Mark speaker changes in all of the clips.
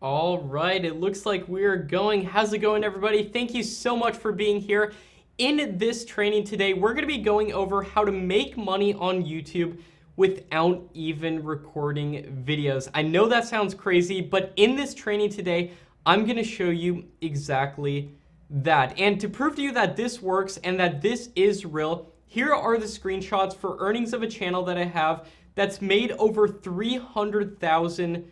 Speaker 1: All right, it looks like we're going. How's it going, everybody? Thank you so much for being here. In this training today, we're going to be going over how to make money on YouTube without even recording videos. I know that sounds crazy, but in this training today, I'm going to show you exactly that. And to prove to you that this works and that this is real, here are the screenshots for earnings of a channel that I have that's made over $300,000.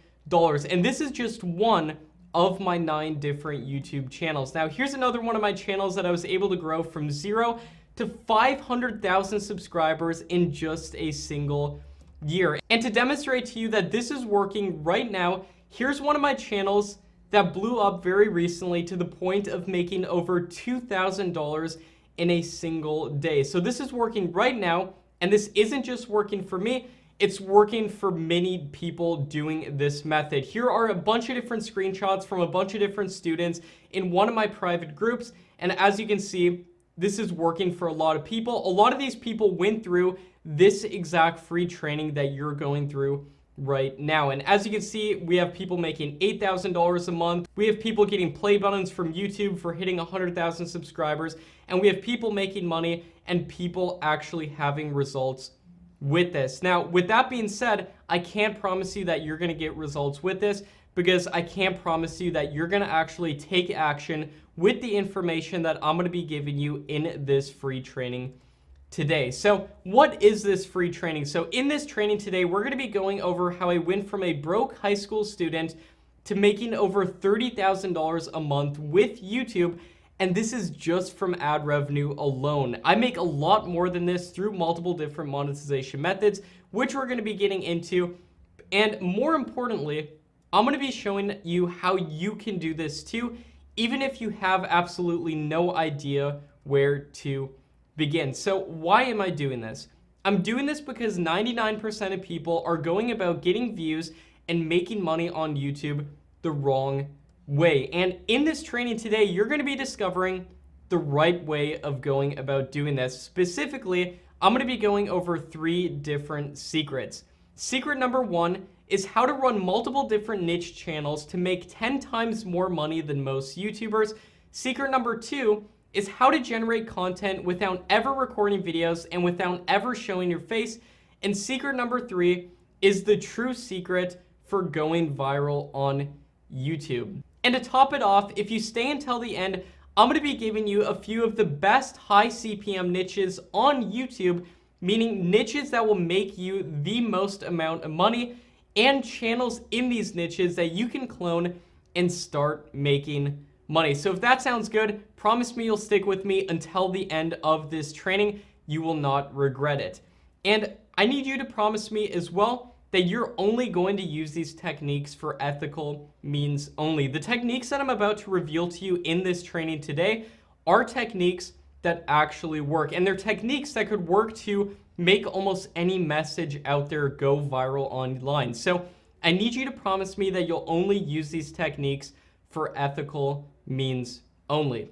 Speaker 1: And this is just one of my 9 different YouTube channels. Now, here's another one of my channels that I was able to grow from 0 to 500,000 subscribers in just a single year. And to demonstrate to you that this is working right now, here's one of my channels that blew up very recently to the point of making over $2,000 in a single day. So this is working right now, and this isn't just working for me, it's working for many people doing this method. Here are a bunch of different screenshots from a bunch of different students in one of my private groups. And as you can see, this is working for a lot of people. A lot of these people went through this exact free training that you're going through right now. And as you can see, we have people making $8,000 a month. We have people getting play buttons from YouTube for hitting 100,000 subscribers. And we have people making money and people actually having results with this. Now, with that being said, I can't promise you that you're going to get results with this because I can't promise you that you're going to actually take action with the information that I'm going to be giving you in this free training today. So what is this free training? So in this training today, we're going to be going over how I went from a broke high school student to making over $30,000 a month with YouTube. And this is just from ad revenue alone. I make a lot more than this through multiple different monetization methods, which we're going to be getting into. And more importantly, I'm going to be showing you how you can do this too, even if you have absolutely no idea where to begin. So why am I doing this? I'm doing this because 99% of people are going about getting views and making money on YouTube the wrong way. And in this training today, you're going to be discovering the right way of going about doing this. Specifically, I'm going to be going over 3 different secrets. Secret number 1 is how to run multiple different niche channels to make 10 times more money than most YouTubers. Secret number 2 is how to generate content without ever recording videos and without ever showing your face. And secret number 3 is the true secret for going viral on YouTube. And to top it off, if you stay until the end, I'm going to be giving you a few of the best high CPM niches on YouTube, meaning niches that will make you the most amount of money and channels in these niches that you can clone and start making money. So if that sounds good, promise me you'll stick with me until the end of this training. You will not regret it. And I need you to promise me as well that you're only going to use these techniques for ethical means only. The techniques that I'm about to reveal to you in this training today are techniques that actually work. And they're techniques that could work to make almost any message out there go viral online. So I need you to promise me that you'll only use these techniques for ethical means only.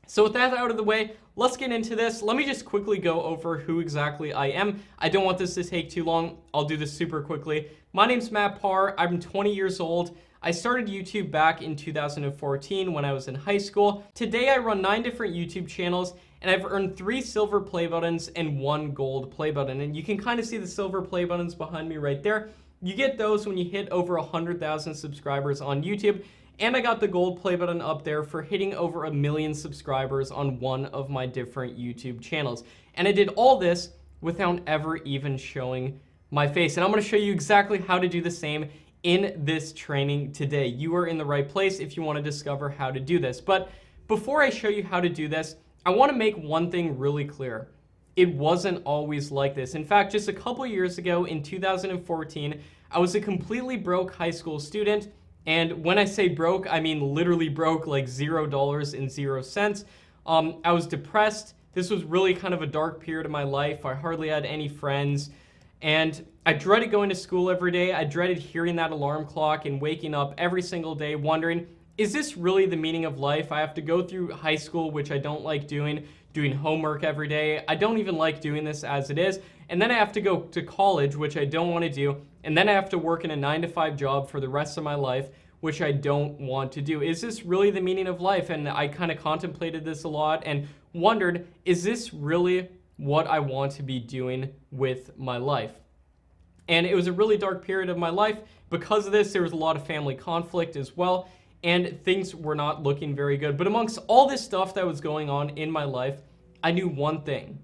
Speaker 1: So with that out of the way, let's get into this. Let me just quickly go over who exactly I am. I don't want this to take too long. I'll do this super quickly. My name's Matt Parr. I'm 20 years old. I started YouTube back in 2014 when I was in high school. Today I run 9 different YouTube channels and I've earned 3 silver play buttons and 1 gold play button. And you can kind of see the silver play buttons behind me right there. You get those when you hit over 100,000 subscribers on YouTube. And I got the gold play button up there for hitting over 1 million subscribers on one of my different YouTube channels. And I did all this without ever even showing my face. And I'm going to show you exactly how to do the same in this training today. You are in the right place if you want to discover how to do this. But before I show you how to do this, I want to make one thing really clear. It wasn't always like this. In fact, just a couple years ago in 2014, I was a completely broke high school student. And when I say broke, I mean literally broke, like $0 and 0 cents. I was depressed. This was really kind of a dark period of my life. I hardly had any friends. And I dreaded going to school every day. I dreaded hearing that alarm clock and waking up every single day wondering, is this really the meaning of life? I have to go through high school, which I don't like doing homework every day. I don't even like doing this as it is. And then I have to go to college, which I don't want to do. And then I have to work in a 9-to-5 job for the rest of my life, which I don't want to do? Is this really the meaning of life? And I kind of contemplated this a lot and wondered, is this really what I want to be doing with my life? And it was a really dark period of my life. Because of this, there was a lot of family conflict as well, and things were not looking very good. But amongst all this stuff that was going on in my life, I knew one thing.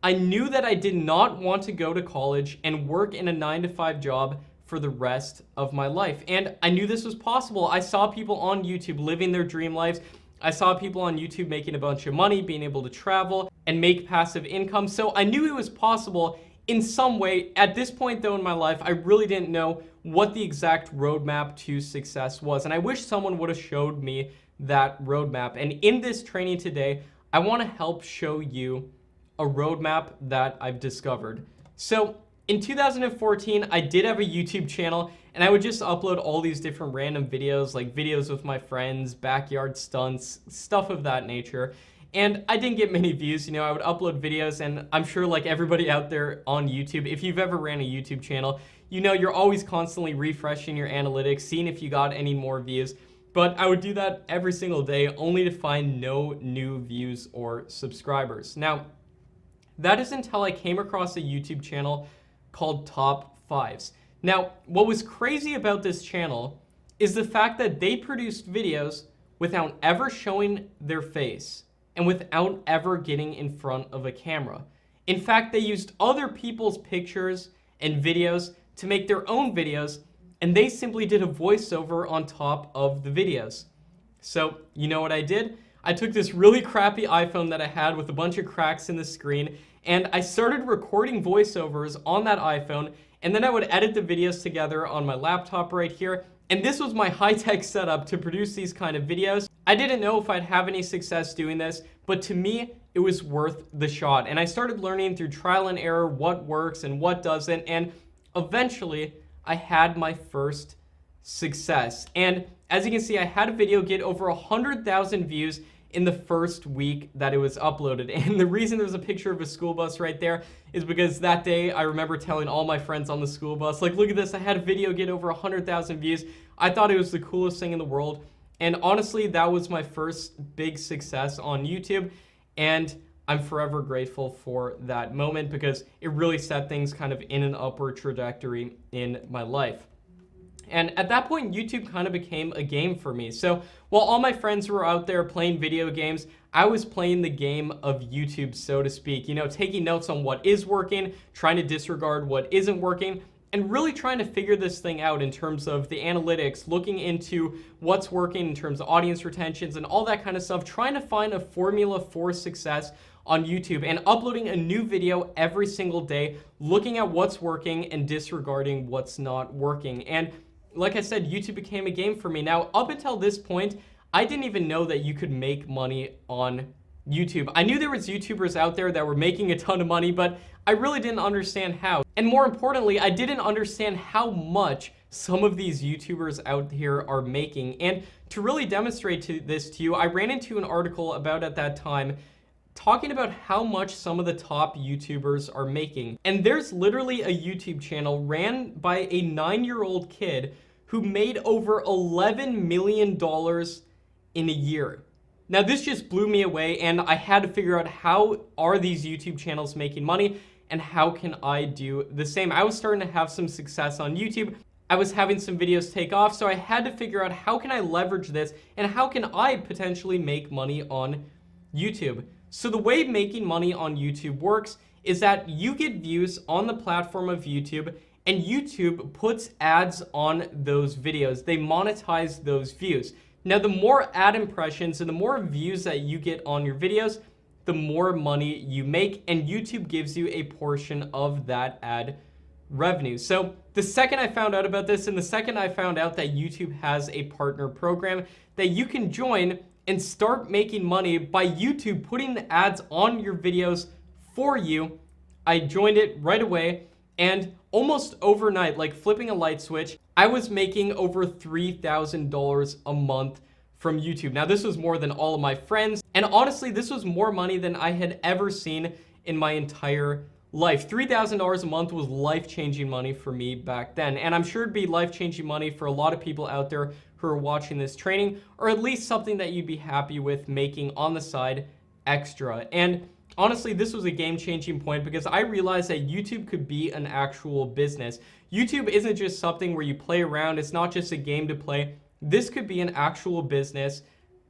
Speaker 1: I knew that I did not want to go to college and work in a 9-to-5 job for the rest of my life. And I knew this was possible. I saw people on YouTube living their dream lives. I saw people on YouTube making a bunch of money, being able to travel and make passive income. So I knew it was possible in some way. At this point though in my life, I really didn't know what the exact roadmap to success was. And I wish someone would have showed me that roadmap. And in this training today, I want to help show you a roadmap that I've discovered. So in 2014, I did have a YouTube channel, and I would just upload all these different random videos, like videos with my friends, backyard stunts, stuff of that nature. And I didn't get many views. I would upload videos, and I'm sure like everybody out there on YouTube, if you've ever ran a YouTube channel, you're always constantly refreshing your analytics, seeing if you got any more views. But I would do that every single day, only to find no new views or subscribers. Now, that is until I came across a YouTube channel called Top 5s. Now, what was crazy about this channel is the fact that they produced videos without ever showing their face and without ever getting in front of a camera. In fact, they used other people's pictures and videos to make their own videos, and they simply did a voiceover on top of the videos. So, you know what I did? I took this really crappy iPhone that I had with a bunch of cracks in the screen, and I started recording voiceovers on that iPhone, and then I would edit the videos together on my laptop right here. And this was my high-tech setup to produce these kind of videos. I didn't know if I'd have any success doing this, but to me, it was worth the shot. And I started learning through trial and error what works and what doesn't, and eventually, I had my first success. And as you can see, I had a video get over 100,000 views in the first week that it was uploaded. And the reason there's a picture of a school bus right there is because that day I remember telling all my friends on the school bus, like, look at this, I had a video get over 100,000 views. I thought it was the coolest thing in the world. And honestly, that was my first big success on YouTube. And I'm forever grateful for that moment because it really set things kind of in an upward trajectory in my life. And at that point, YouTube kind of became a game for me. So while all my friends were out there playing video games, I was playing the game of YouTube, so to speak, taking notes on what is working, trying to disregard what isn't working, and really trying to figure this thing out in terms of the analytics, looking into what's working in terms of audience retentions and all that kind of stuff, trying to find a formula for success on YouTube and uploading a new video every single day, looking at what's working and disregarding what's not working. And like I said, YouTube became a game for me. Now, up until this point, I didn't even know that you could make money on YouTube. I knew there was YouTubers out there that were making a ton of money, but I really didn't understand how. And more importantly, I didn't understand how much some of these YouTubers out here are making. And to really demonstrate this to you, I ran into an article about at that time talking about how much some of the top YouTubers are making. And there's literally a YouTube channel ran by a 9-year-old kid who made over $11 million in a year. Now, this just blew me away, and I had to figure out how are these YouTube channels making money and how can I do the same. I was starting to have some success on YouTube. I was having some videos take off, so I had to figure out how can I leverage this and how can I potentially make money on YouTube. So the way making money on YouTube works is that you get views on the platform of YouTube, and YouTube puts ads on those videos. They monetize those views. Now, the more ad impressions and the more views that you get on your videos, the more money you make, and YouTube gives you a portion of that ad revenue. So the second I found out about this, and the second I found out that YouTube has a partner program that you can join and start making money by YouTube putting the ads on your videos for you, I joined it right away. And almost overnight, like flipping a light switch, I was making over $3,000 a month from YouTube. Now, this was more than all of my friends. And honestly, this was more money than I had ever seen in my entire life. $3,000 a month was life-changing money for me back then, and I'm sure it'd be life-changing money for a lot of people out there who are watching this training, or at least something that you'd be happy with making on the side extra. And honestly, this was a game-changing point because I realized that YouTube could be an actual business. YouTube isn't just something where you play around. It's not just a game to play. This could be an actual business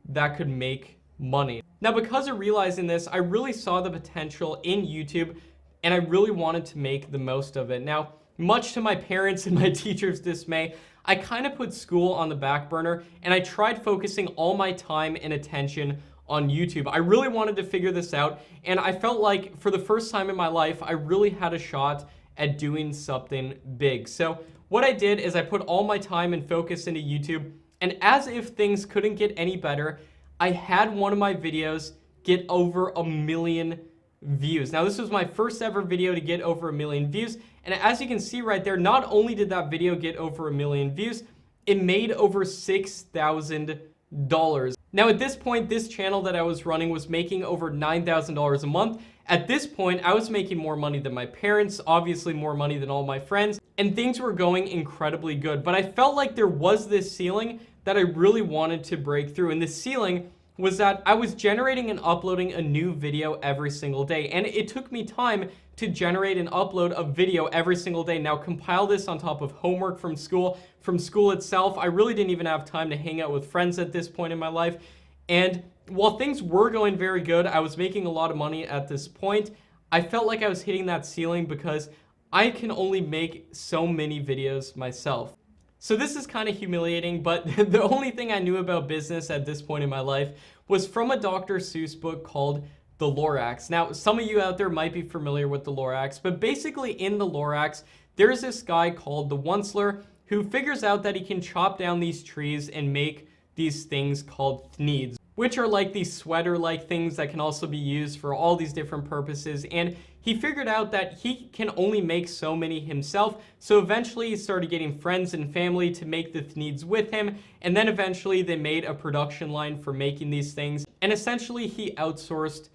Speaker 1: that could make money. Now, because of realizing this, I really saw the potential in YouTube, and I really wanted to make the most of it. Now, much to my parents and my teachers' dismay, I kind of put school on the back burner, and I tried focusing all my time and attention on YouTube. I really wanted to figure this out, and I felt like for the first time in my life, I really had a shot at doing something big. So what I did is I put all my time and focus into YouTube, and as if things couldn't get any better, I had one of my videos get over 1 million views. Now, this was my first ever video to get over 1 million views, and as you can see right there, not only did that video get over 1 million views, it made over $6,000. Now, at this point, this channel that I was running was making over $9,000 a month. At this point, I was making more money than my parents, obviously more money than all my friends, and things were going incredibly good. But I felt like there was this ceiling that I really wanted to break through, and the ceiling was that I was generating and uploading a new video every single day, and it took me time to generate and upload a video every single day. Now, compile this on top of homework from school itself. I really didn't even have time to hang out with friends at this point in my life, and while things were going very good, I was making a lot of money at this point, I felt like I was hitting that ceiling because I can only make so many videos myself. So this is kind of humiliating, but the only thing I knew about business at this point in my life was from a Dr. Seuss book called The Lorax. Now, some of you out there might be familiar with The Lorax, but basically in The Lorax, there's this guy called the Onceler who figures out that he can chop down these trees and make these things called thneeds, which are like these sweater-like things that can also be used for all these different purposes. And he figured out that he can only make so many himself. So eventually he started getting friends and family to make the thneeds with him. And then eventually they made a production line for making these things. And essentially he outsourced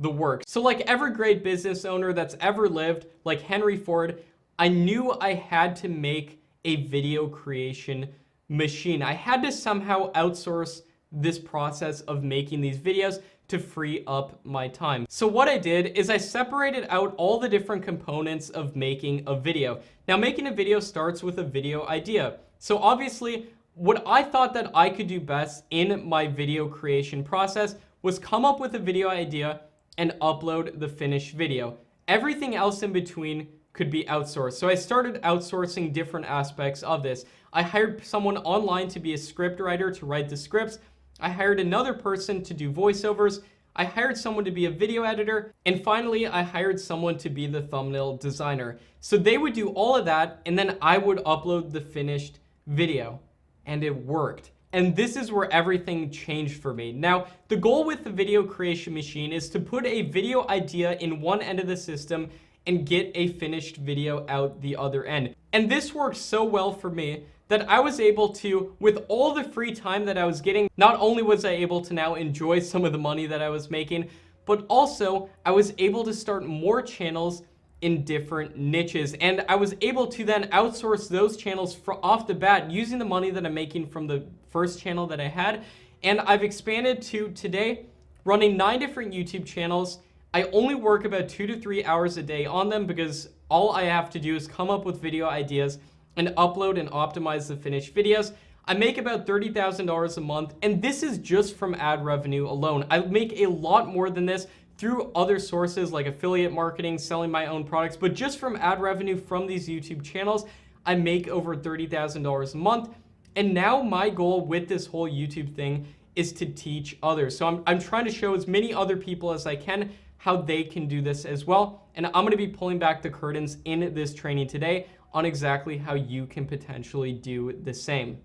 Speaker 1: the work. So like every great business owner that's ever lived, like Henry Ford, I knew I had to make a video creation machine. I had to somehow outsource this process of making these videos to free up my time. So what I did is I separated out all the different components of making a video. Now, making a video starts with a video idea. So obviously, what I thought that I could do best in my video creation process was come up with a video idea and upload the finished video. Everything else in between could be outsourced. So I started outsourcing different aspects of this. I hired someone online to be a script writer to write the scripts. I hired another person to do voiceovers. I hired someone to be a video editor. And finally, I hired someone to be the thumbnail designer. So they would do all of that, and then I would upload the finished video. And it worked. And this is where everything changed for me. Now, the goal with the video creation machine is to put a video idea in one end of the system and get a finished video out the other end. And this worked so well for me that I was able to, with all the free time that I was getting, not only was I able to now enjoy some of the money that I was making, but also I was able to start more channels in different niches. And I was able to then outsource those channels off the bat using the money that I'm making from the first channel that I had. And I've expanded to today running 9 different YouTube channels. I only work about 2 to 3 hours a day on them because all I have to do is come up with video ideas and upload and optimize the finished videos. I make about $30,000 a month, and this is just from ad revenue alone. I make a lot more than this through other sources like affiliate marketing, selling my own products, but just from ad revenue from these YouTube channels, I make over $30,000 a month. And now my goal with this whole YouTube thing is to teach others. So I'm trying to show as many other people as I can how they can do this as well. And I'm gonna be pulling back the curtains in this training today on exactly how you can potentially do the same.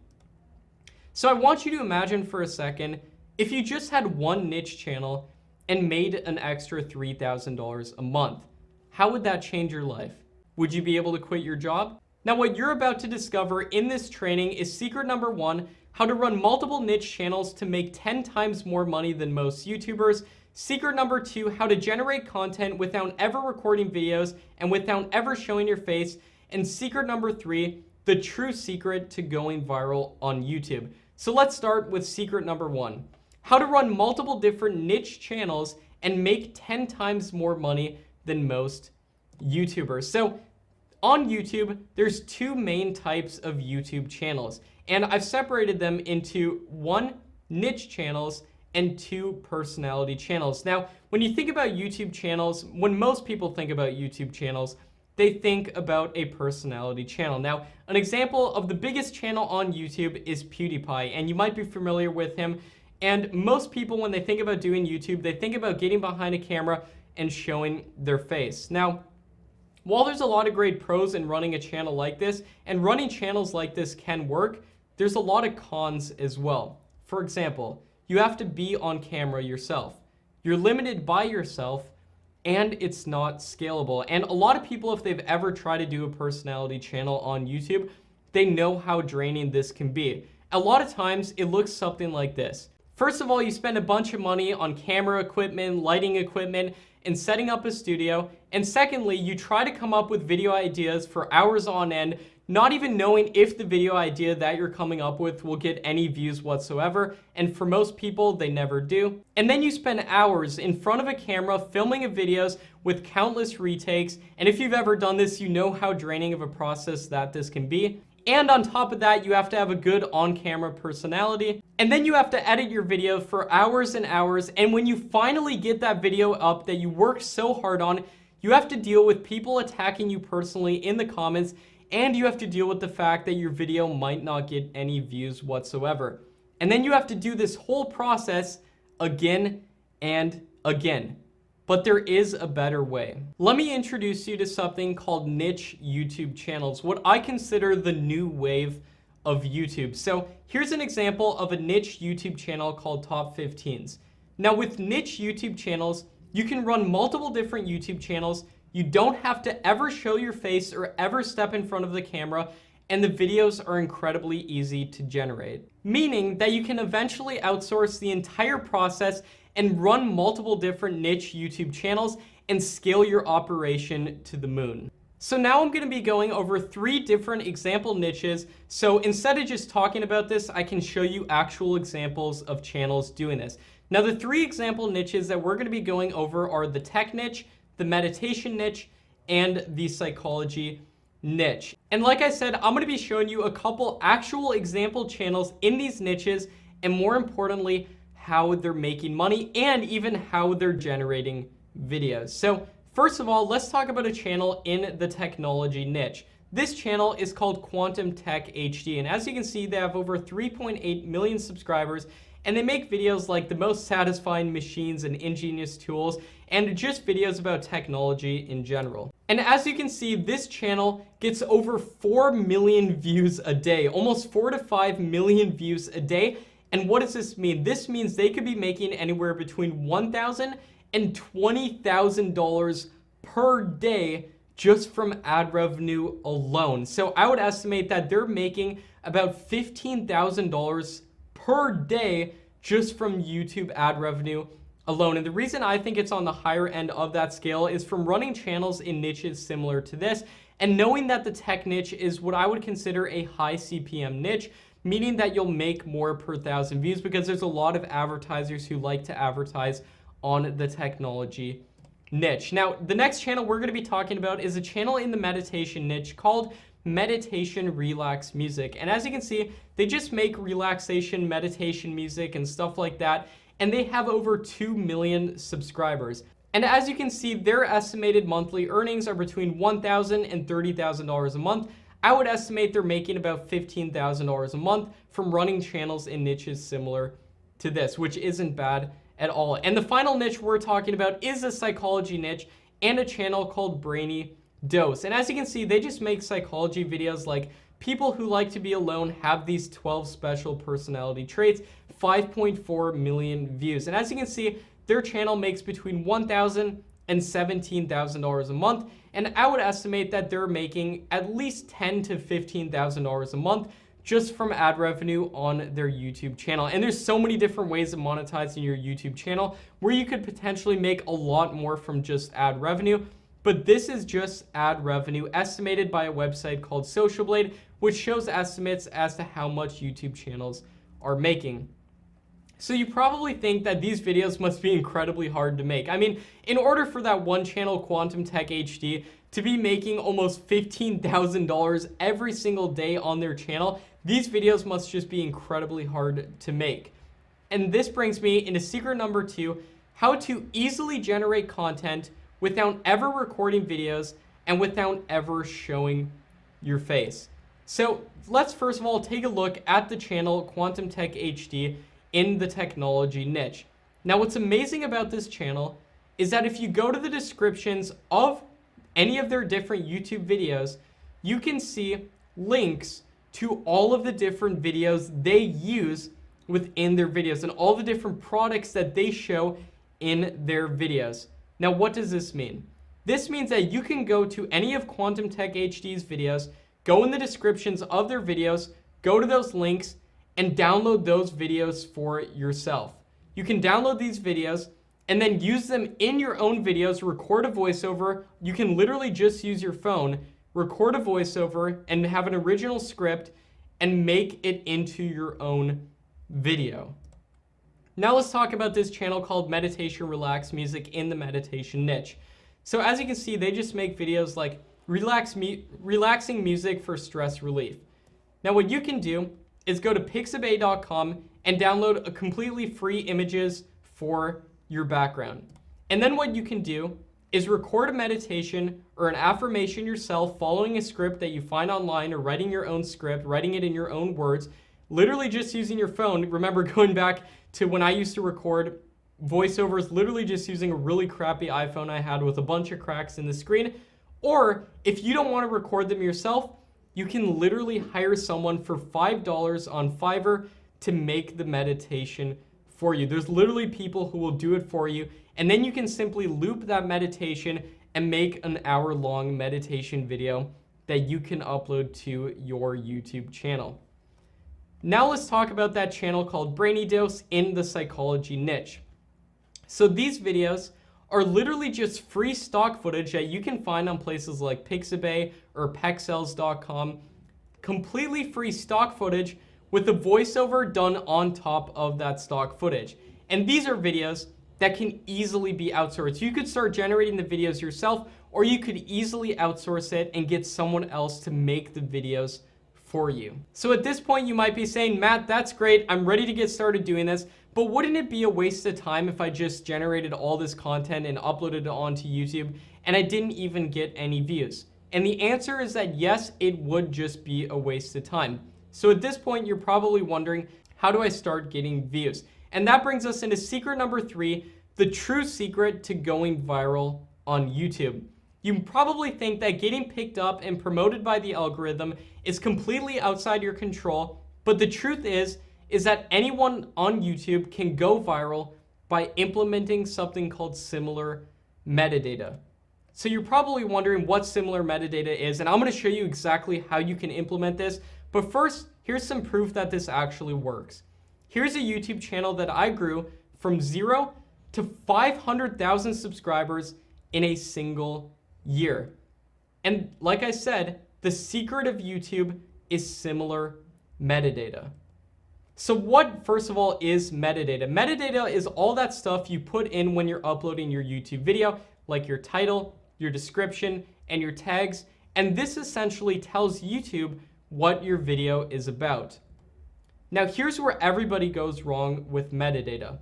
Speaker 1: So I want you to imagine for a second, if you just had one niche channel and made an extra $3,000 a month, how would that change your life? Would you be able to quit your job? Now, what you're about to discover in this training is secret number 1, how to run multiple niche channels to make 10 times more money than most YouTubers. Secret number 2, how to generate content without ever recording videos and without ever showing your face. And secret number 3, the true secret to going viral on YouTube. So let's start with secret number 1, how to run multiple different niche channels and make 10 times more money than most YouTubers. So on YouTube, there's 2 main types of YouTube channels, and I've separated them into 1, niche channels, and 2, personality channels. Now, when you think about YouTube channels, when most people think about YouTube channels, they think about a personality channel. Now, an example of the biggest channel on YouTube is PewDiePie, and you might be familiar with him. And most people, when they think about doing YouTube, they think about getting behind a camera and showing their face. Now, while there's a lot of great pros in running a channel like this, and running channels like this can work, there's a lot of cons as well. For example, you have to be on camera yourself. You're limited by yourself, and it's not scalable. And a lot of people, if they've ever tried to do a personality channel on YouTube, they know how draining this can be. A lot of times, it looks something like this. First of all, you spend a bunch of money on camera equipment, lighting equipment, and setting up a studio. And secondly, you try to come up with video ideas for hours on end, not even knowing if the video idea that you're coming up with will get any views whatsoever. And for most people, they never do. And then you spend hours in front of a camera filming videos with countless retakes. And if you've ever done this, you know how draining of a process that this can be. And on top of that, you have to have a good on-camera personality. And then you have to edit your video for hours and hours. And when you finally get that video up that you worked so hard on, you have to deal with people attacking you personally in the comments. And you have to deal with the fact that your video might not get any views whatsoever. And then you have to do this whole process again and again. But there is a better way. Let me introduce you to something called niche YouTube channels, what I consider the new wave of YouTube. So here's an example of a niche YouTube channel called Top 15s. Now with niche YouTube channels, you can run multiple different YouTube channels. You don't have to ever show your face or ever step in front of the camera, and the videos are incredibly easy to generate. Meaning that you can eventually outsource the entire process and run multiple different niche YouTube channels and scale your operation to the moon. So now I'm going to be going over 3 different example niches. So instead of just talking about this, I can show you actual examples of channels doing this. Now the 3 example niches that we're going to be going over are the tech niche, the meditation niche, and the psychology niche. And like I said, I'm going to be showing you a couple actual example channels in these niches, and more importantly, how they're making money and even how they're generating videos. So first of all, let's talk about a channel in the technology niche. This channel is called Quantum Tech HD, and as you can see, they have over 3.8 million subscribers, and they make videos like the most satisfying machines and ingenious tools, and just videos about technology in general. And as you can see, this channel gets over 4 million views a day, almost 4 to 5 million views a day. And what does this mean? This means they could be making anywhere between $1,000 and $20,000 per day just from ad revenue alone. So I would estimate that they're making about $15,000 per day just from YouTube ad revenue alone. And the reason I think it's on the higher end of that scale is from running channels in niches similar to this, and knowing that the tech niche is what I would consider a high CPM niche, meaning that you'll make more per 1,000 views because there's a lot of advertisers who like to advertise on the technology niche. Now, the next channel we're going to be talking about is a channel in the meditation niche called Meditation Relax Music. And as you can see, they just make relaxation, meditation music and stuff like that. And they have over 2 million subscribers. And as you can see, their estimated monthly earnings are between $1,000 and $30,000 a month. I would estimate they're making about $15,000 a month from running channels in niches similar to this, which isn't bad at all. And the final niche we're talking about is a psychology niche and a channel called Brainy Dose. And as you can see, they just make psychology videos like people who like to be alone have these 12 special personality traits, 5.4 million views. And as you can see, their channel makes between $1,000 and $17,000 a month. And I would estimate that they're making at least $10,000 to $15,000 a month just from ad revenue on their YouTube channel. And there's so many different ways of monetizing your YouTube channel where you could potentially make a lot more from just ad revenue. But this is just ad revenue estimated by a website called Social Blade, which shows estimates as to how much YouTube channels are making. So you probably think that these videos must be incredibly hard to make. I mean, in order for that one channel, Quantum Tech HD, to be making almost $15,000 every single day on their channel, these videos must just be incredibly hard to make. And this brings me into secret number 2, how to easily generate content without ever recording videos and without ever showing your face. So let's first of all take a look at the channel Quantum Tech HD in the technology niche. Now, what's amazing about this channel is that if you go to the descriptions of any of their different YouTube videos, you can see links to all of the different videos they use within their videos and all the different products that they show in their videos. Now, what does this mean? This means that you can go to any of Quantum Tech HD's videos, go in the descriptions of their videos, go to those links, and download those videos for yourself. You can download these videos and then use them in your own videos, record a voiceover. You can literally just use your phone, record a voiceover, and have an original script and make it into your own video. Now let's talk about this channel called Meditation Relax Music in the meditation niche. So as you can see, they just make videos like relaxing music for stress relief. Now what you can do is go to pixabay.com and download a completely free images for your background. And then what you can do is record a meditation or an affirmation yourself following a script that you find online or writing your own script, writing it in your own words, literally just using your phone. Remember going back to when I used to record voiceovers, literally just using a really crappy iPhone I had with a bunch of cracks in the screen. Or if you don't want to record them yourself, you can literally hire someone for $5 on Fiverr to make the meditation for you. There's literally people who will do it for you, and then you can simply loop that meditation and make an hour-long meditation video that you can upload to your YouTube channel. Now let's talk about that channel called Brainy Dose in the psychology niche. So these videos are literally just free stock footage that you can find on places like Pixabay or Pexels.com. Completely free stock footage with a voiceover done on top of that stock footage. And these are videos that can easily be outsourced. You could start generating the videos yourself, or you could easily outsource it and get someone else to make the videos for you. So at this point, you might be saying, Matt, that's great. I'm ready to get started doing this. But wouldn't it be a waste of time if I just generated all this content and uploaded it onto YouTube and I didn't even get any views? And the answer is that yes, it would just be a waste of time. So at this point, you're probably wondering, how do I start getting views? And that brings us into secret number 3, the true secret to going viral on YouTube. You probably think that getting picked up and promoted by the algorithm is completely outside your control, but the truth is that anyone on YouTube can go viral by implementing something called similar metadata. So you're probably wondering what similar metadata is, and I'm going to show you exactly how you can implement this. But first, here's some proof that this actually works. Here's a YouTube channel that I grew from 0 to 500,000 subscribers in a single year. And like I said, the secret of YouTube is similar metadata. So what, first of all, is metadata? Metadata is all that stuff you put in when you're uploading your YouTube video, like your title, your description, and your tags. And this essentially tells YouTube what your video is about. Now, here's where everybody goes wrong with metadata.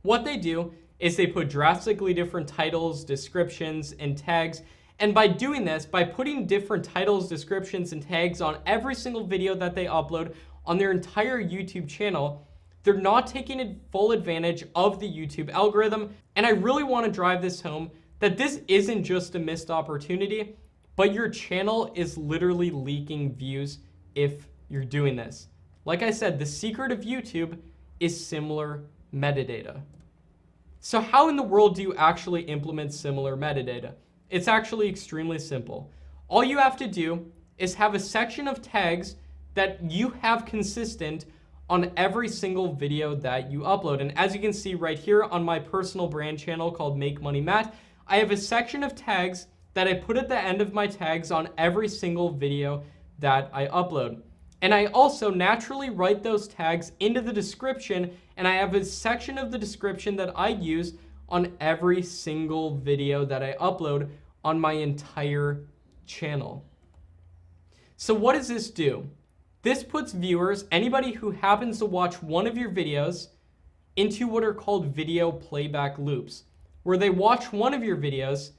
Speaker 1: What they do is they put drastically different titles, descriptions, and tags. And by doing this, by putting different titles, descriptions, and tags on every single video that they upload on their entire YouTube channel, they're not taking full advantage of the YouTube algorithm. And I really want to drive this home that this isn't just a missed opportunity, but your channel is literally leaking views if you're doing this. Like I said, the secret of YouTube is similar metadata. So how in the world do you actually implement similar metadata? It's actually extremely simple. All you have to do is have a section of tags that you have consistent on every single video that you upload. And as you can see right here on my personal brand channel called Make Money Matt, I have a section of tags that I put at the end of my tags on every single video that I upload. And I also naturally write those tags into the description, and I have a section of the description that I use on every single video that I upload on my entire channel. So what does this do? This puts viewers, anybody who happens to watch one of your videos, into what are called video playback loops, where they watch one of your videos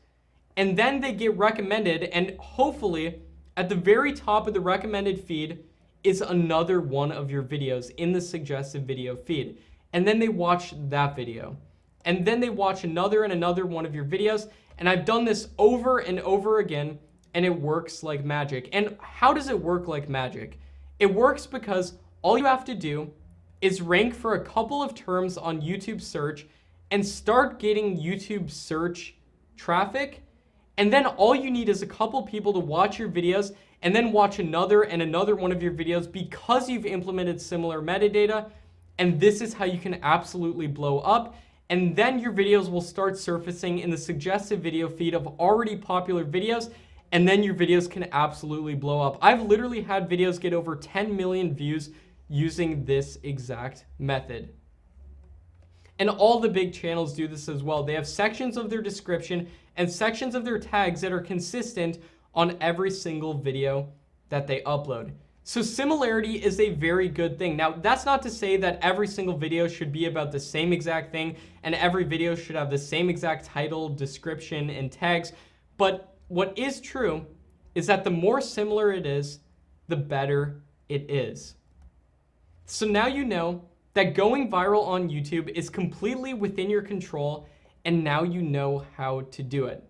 Speaker 1: and then they get recommended, and hopefully at the very top of the recommended feed is another one of your videos in the suggested video feed. And then they watch that video. And then they watch another and another one of your videos. And I've done this over and over again, and it works like magic. And how does it work like magic? It works because all you have to do is rank for a couple of terms on YouTube search and start getting YouTube search traffic. And then all you need is a couple people to watch your videos and then watch another and another one of your videos because you've implemented similar metadata. And this is how you can absolutely blow up. And then your videos will start surfacing in the suggested video feed of already popular videos. And then your videos can absolutely blow up. I've literally had videos get over 10 million views using this exact method. And all the big channels do this as well. They have sections of their description and sections of their tags that are consistent on every single video that they upload. So similarity is a very good thing. Now, that's not to say that every single video should be about the same exact thing and every video should have the same exact title, description, and tags. But what is true is that the more similar it is, the better it is. So now you know that going viral on YouTube is completely within your control, and now you know how to do it.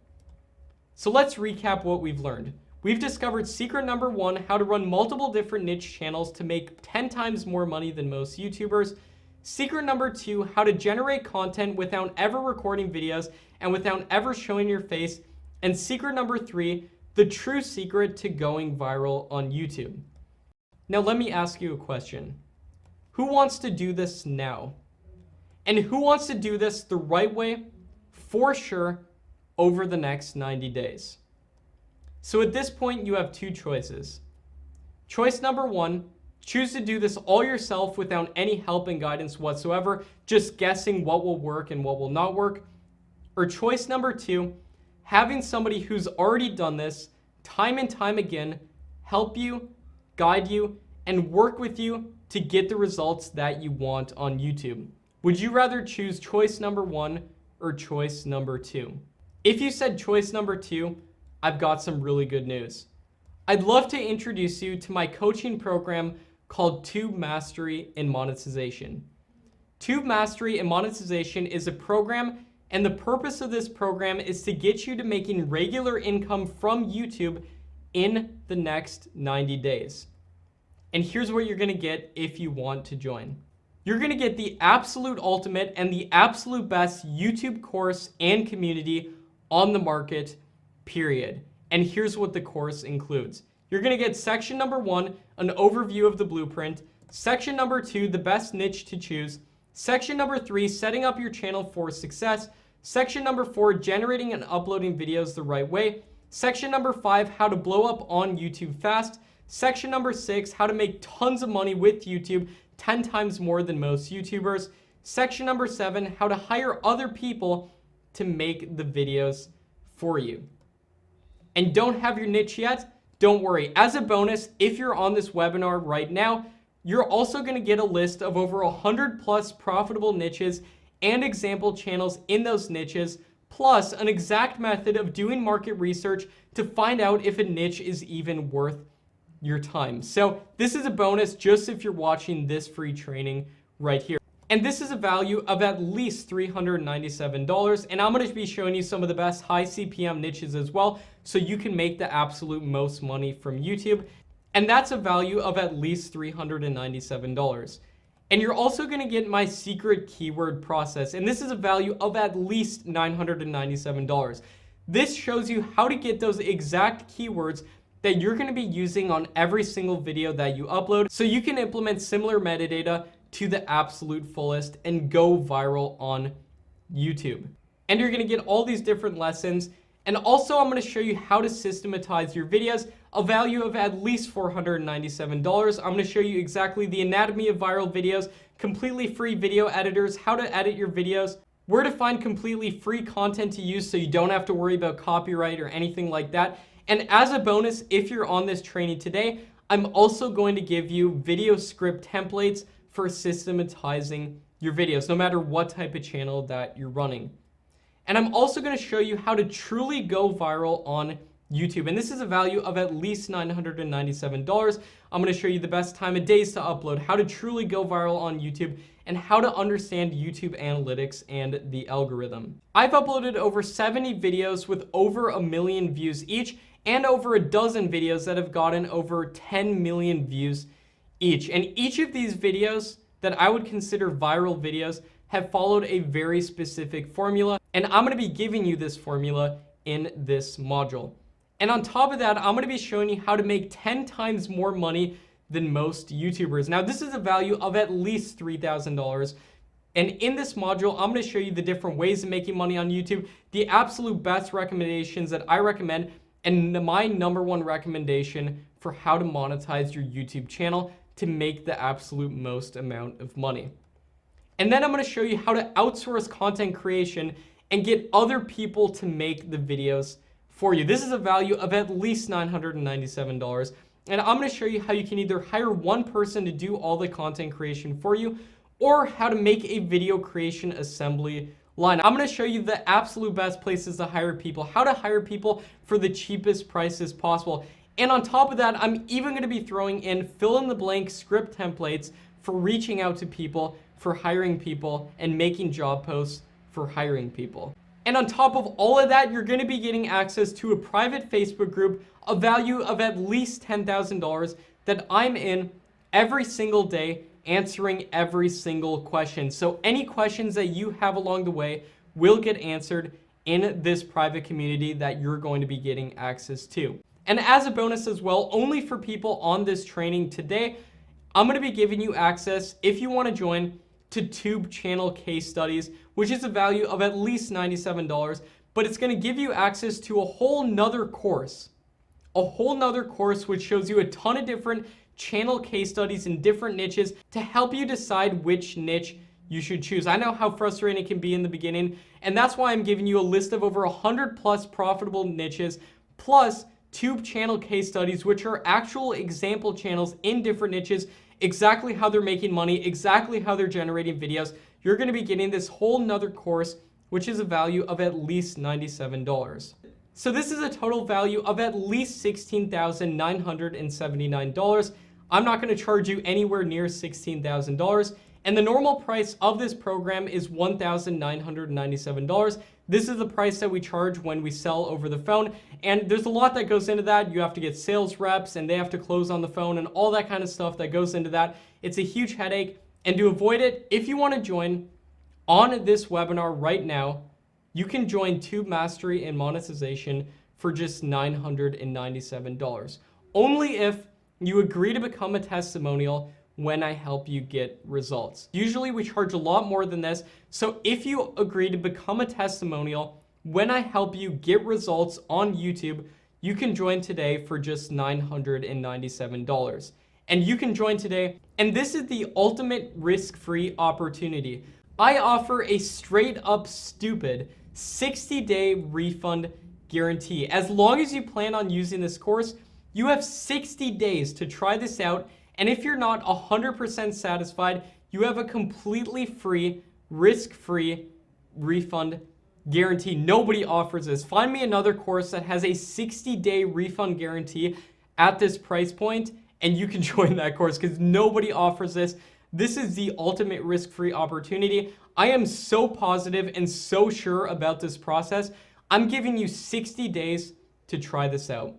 Speaker 1: So let's recap what we've learned. We've discovered secret number 1, how to run multiple different niche channels to make 10 times more money than most YouTubers. Secret number 2, how to generate content without ever recording videos and without ever showing your face. And secret number 3, the true secret to going viral on YouTube. Now let me ask you a question. Who wants to do this now? And who wants to do this the right way, for sure, over the next 90 days? So at this point, you have 2 choices. Choice number 1, choose to do this all yourself without any help and guidance whatsoever, just guessing what will work and what will not work. Or choice number 2, having somebody who's already done this time and time again, help you, guide you, and work with you to get the results that you want on YouTube. Would you rather choose choice number 1 or choice number 2? If you said choice number 2, I've got some really good news. I'd love to introduce you to my coaching program called Tube Mastery and Monetization. Tube Mastery and Monetization is a program, and the purpose of this program is to get you to making regular income from YouTube in the next 90 days. And here's what you're going to get if you want to join. You're going to get the absolute ultimate and the absolute best YouTube course and community on the market, period. And here's what the course includes. You're going to get section number 1, an overview of the blueprint. Section number 2, the best niche to choose. Section number 3, setting up your channel for success. Section number 4, generating and uploading videos the right way. Section number 5, how to blow up on YouTube fast. Section number 6, how to make tons of money with YouTube, 10 times more than most YouTubers. Section number 7, how to hire other people to make the videos for you. And don't have your niche yet? Don't worry. As a bonus, if you're on this webinar right now, you're also going to get a list of over 100 plus profitable niches and example channels in those niches, plus an exact method of doing market research to find out if a niche is even worth your time. So this is a bonus just if you're watching this free training right here. And this is a value of at least $397. And I'm going to be showing you some of the best high CPM niches as well, so you can make the absolute most money from YouTube. And that's a value of at least $397. And you're also going to get my secret keyword process. And this is a value of at least $997. This shows you how to get those exact keywords that you're going to be using on every single video that you upload, so you can implement similar metadata to the absolute fullest and go viral on YouTube. And you're going to get all these different lessons. And also I'm going to show you how to systematize your videos, a value of at least $497. I'm going to show you exactly the anatomy of viral videos, completely free video editors, how to edit your videos, where to find completely free content to use so you don't have to worry about copyright or anything like that. And as a bonus, if you're on this training today, I'm also going to give you video script templates for systematizing your videos, no matter what type of channel that you're running. And I'm also going to show you how to truly go viral on YouTube. And this is a value of at least $997. I'm going to show you the best time of days to upload, how to truly go viral on YouTube, and how to understand YouTube analytics and the algorithm. I've uploaded over 70 videos with over 1 million views each, and over a dozen videos that have gotten over 10 million views each. And each of these videos that I would consider viral videos have followed a very specific formula, and I'm going to be giving you this formula in this module. And on top of that, I'm going to be showing you how to make 10 times more money than most YouTubers. Now, this is a value of at least $3,000. And in this module, I'm going to show you the different ways of making money on YouTube, the absolute best recommendations that I recommend, and my #1 recommendation for how to monetize your YouTube channel to make the absolute most amount of money. And then I'm going to show you how to outsource content creation and get other people to make the videos for you. This is a value of at least $997. And I'm going to show you how you can either hire one person to do all the content creation for you, or how to make a video creation assembly line. I'm going to show you the absolute best places to hire people, how to hire people for the cheapest prices possible. And on top of that, I'm even going to be throwing in fill-in-the-blank script templates for reaching out to people, for hiring people, and making job posts for hiring people. And on top of all of that, you're going to be getting access to a private Facebook group, a value of at least $10,000 that I'm in every single day, answering every single question. So any questions that you have along the way will get answered in this private community that you're going to be getting access to. And as a bonus as well, only for people on this training today, I'm going to be giving you access, if you want to join, to tube channel case studies, which is a value of at least $97, but it's going to give you access to a whole nother course which shows you a ton of different channel case studies in different niches to help you decide which niche you should choose. I know how frustrating it can be in the beginning, and that's why I'm giving you a list of over 100 plus profitable niches, plus tube channel case studies, which are actual example channels in different niches, exactly how they're making money, exactly how they're generating videos. You're going to be getting this whole nother course, which is a value of at least $97. So this is a total value of at least $16,979. I'm not going to charge you anywhere near $16,000. And the normal price of this program is $1,997. This is the price that we charge when we sell over the phone. And there's a lot that goes into that. You have to get sales reps and they have to close on the phone and all that kind of stuff that goes into that. It's a huge headache. And to avoid it, if you want to join on this webinar right now, you can join Tube Mastery and Monetization for just $997. Only if you agree to become a testimonial when I help you get results. Usually we charge a lot more than this. So if you agree to become a testimonial when I help you get results on YouTube, you can join today for just $997. And you can join today. And this is the ultimate risk-free opportunity. I offer a straight up stupid 60-day refund guarantee. As long as you plan on using this course, you have 60 days to try this out. And if you're not 100% satisfied, you have a completely free, risk-free refund guarantee. Nobody offers this. Find me another course that has a 60-day refund guarantee at this price point, and you can join that course because nobody offers this. This is the ultimate risk-free opportunity. I am so positive and so sure about this process. I'm giving you 60 days to try this out.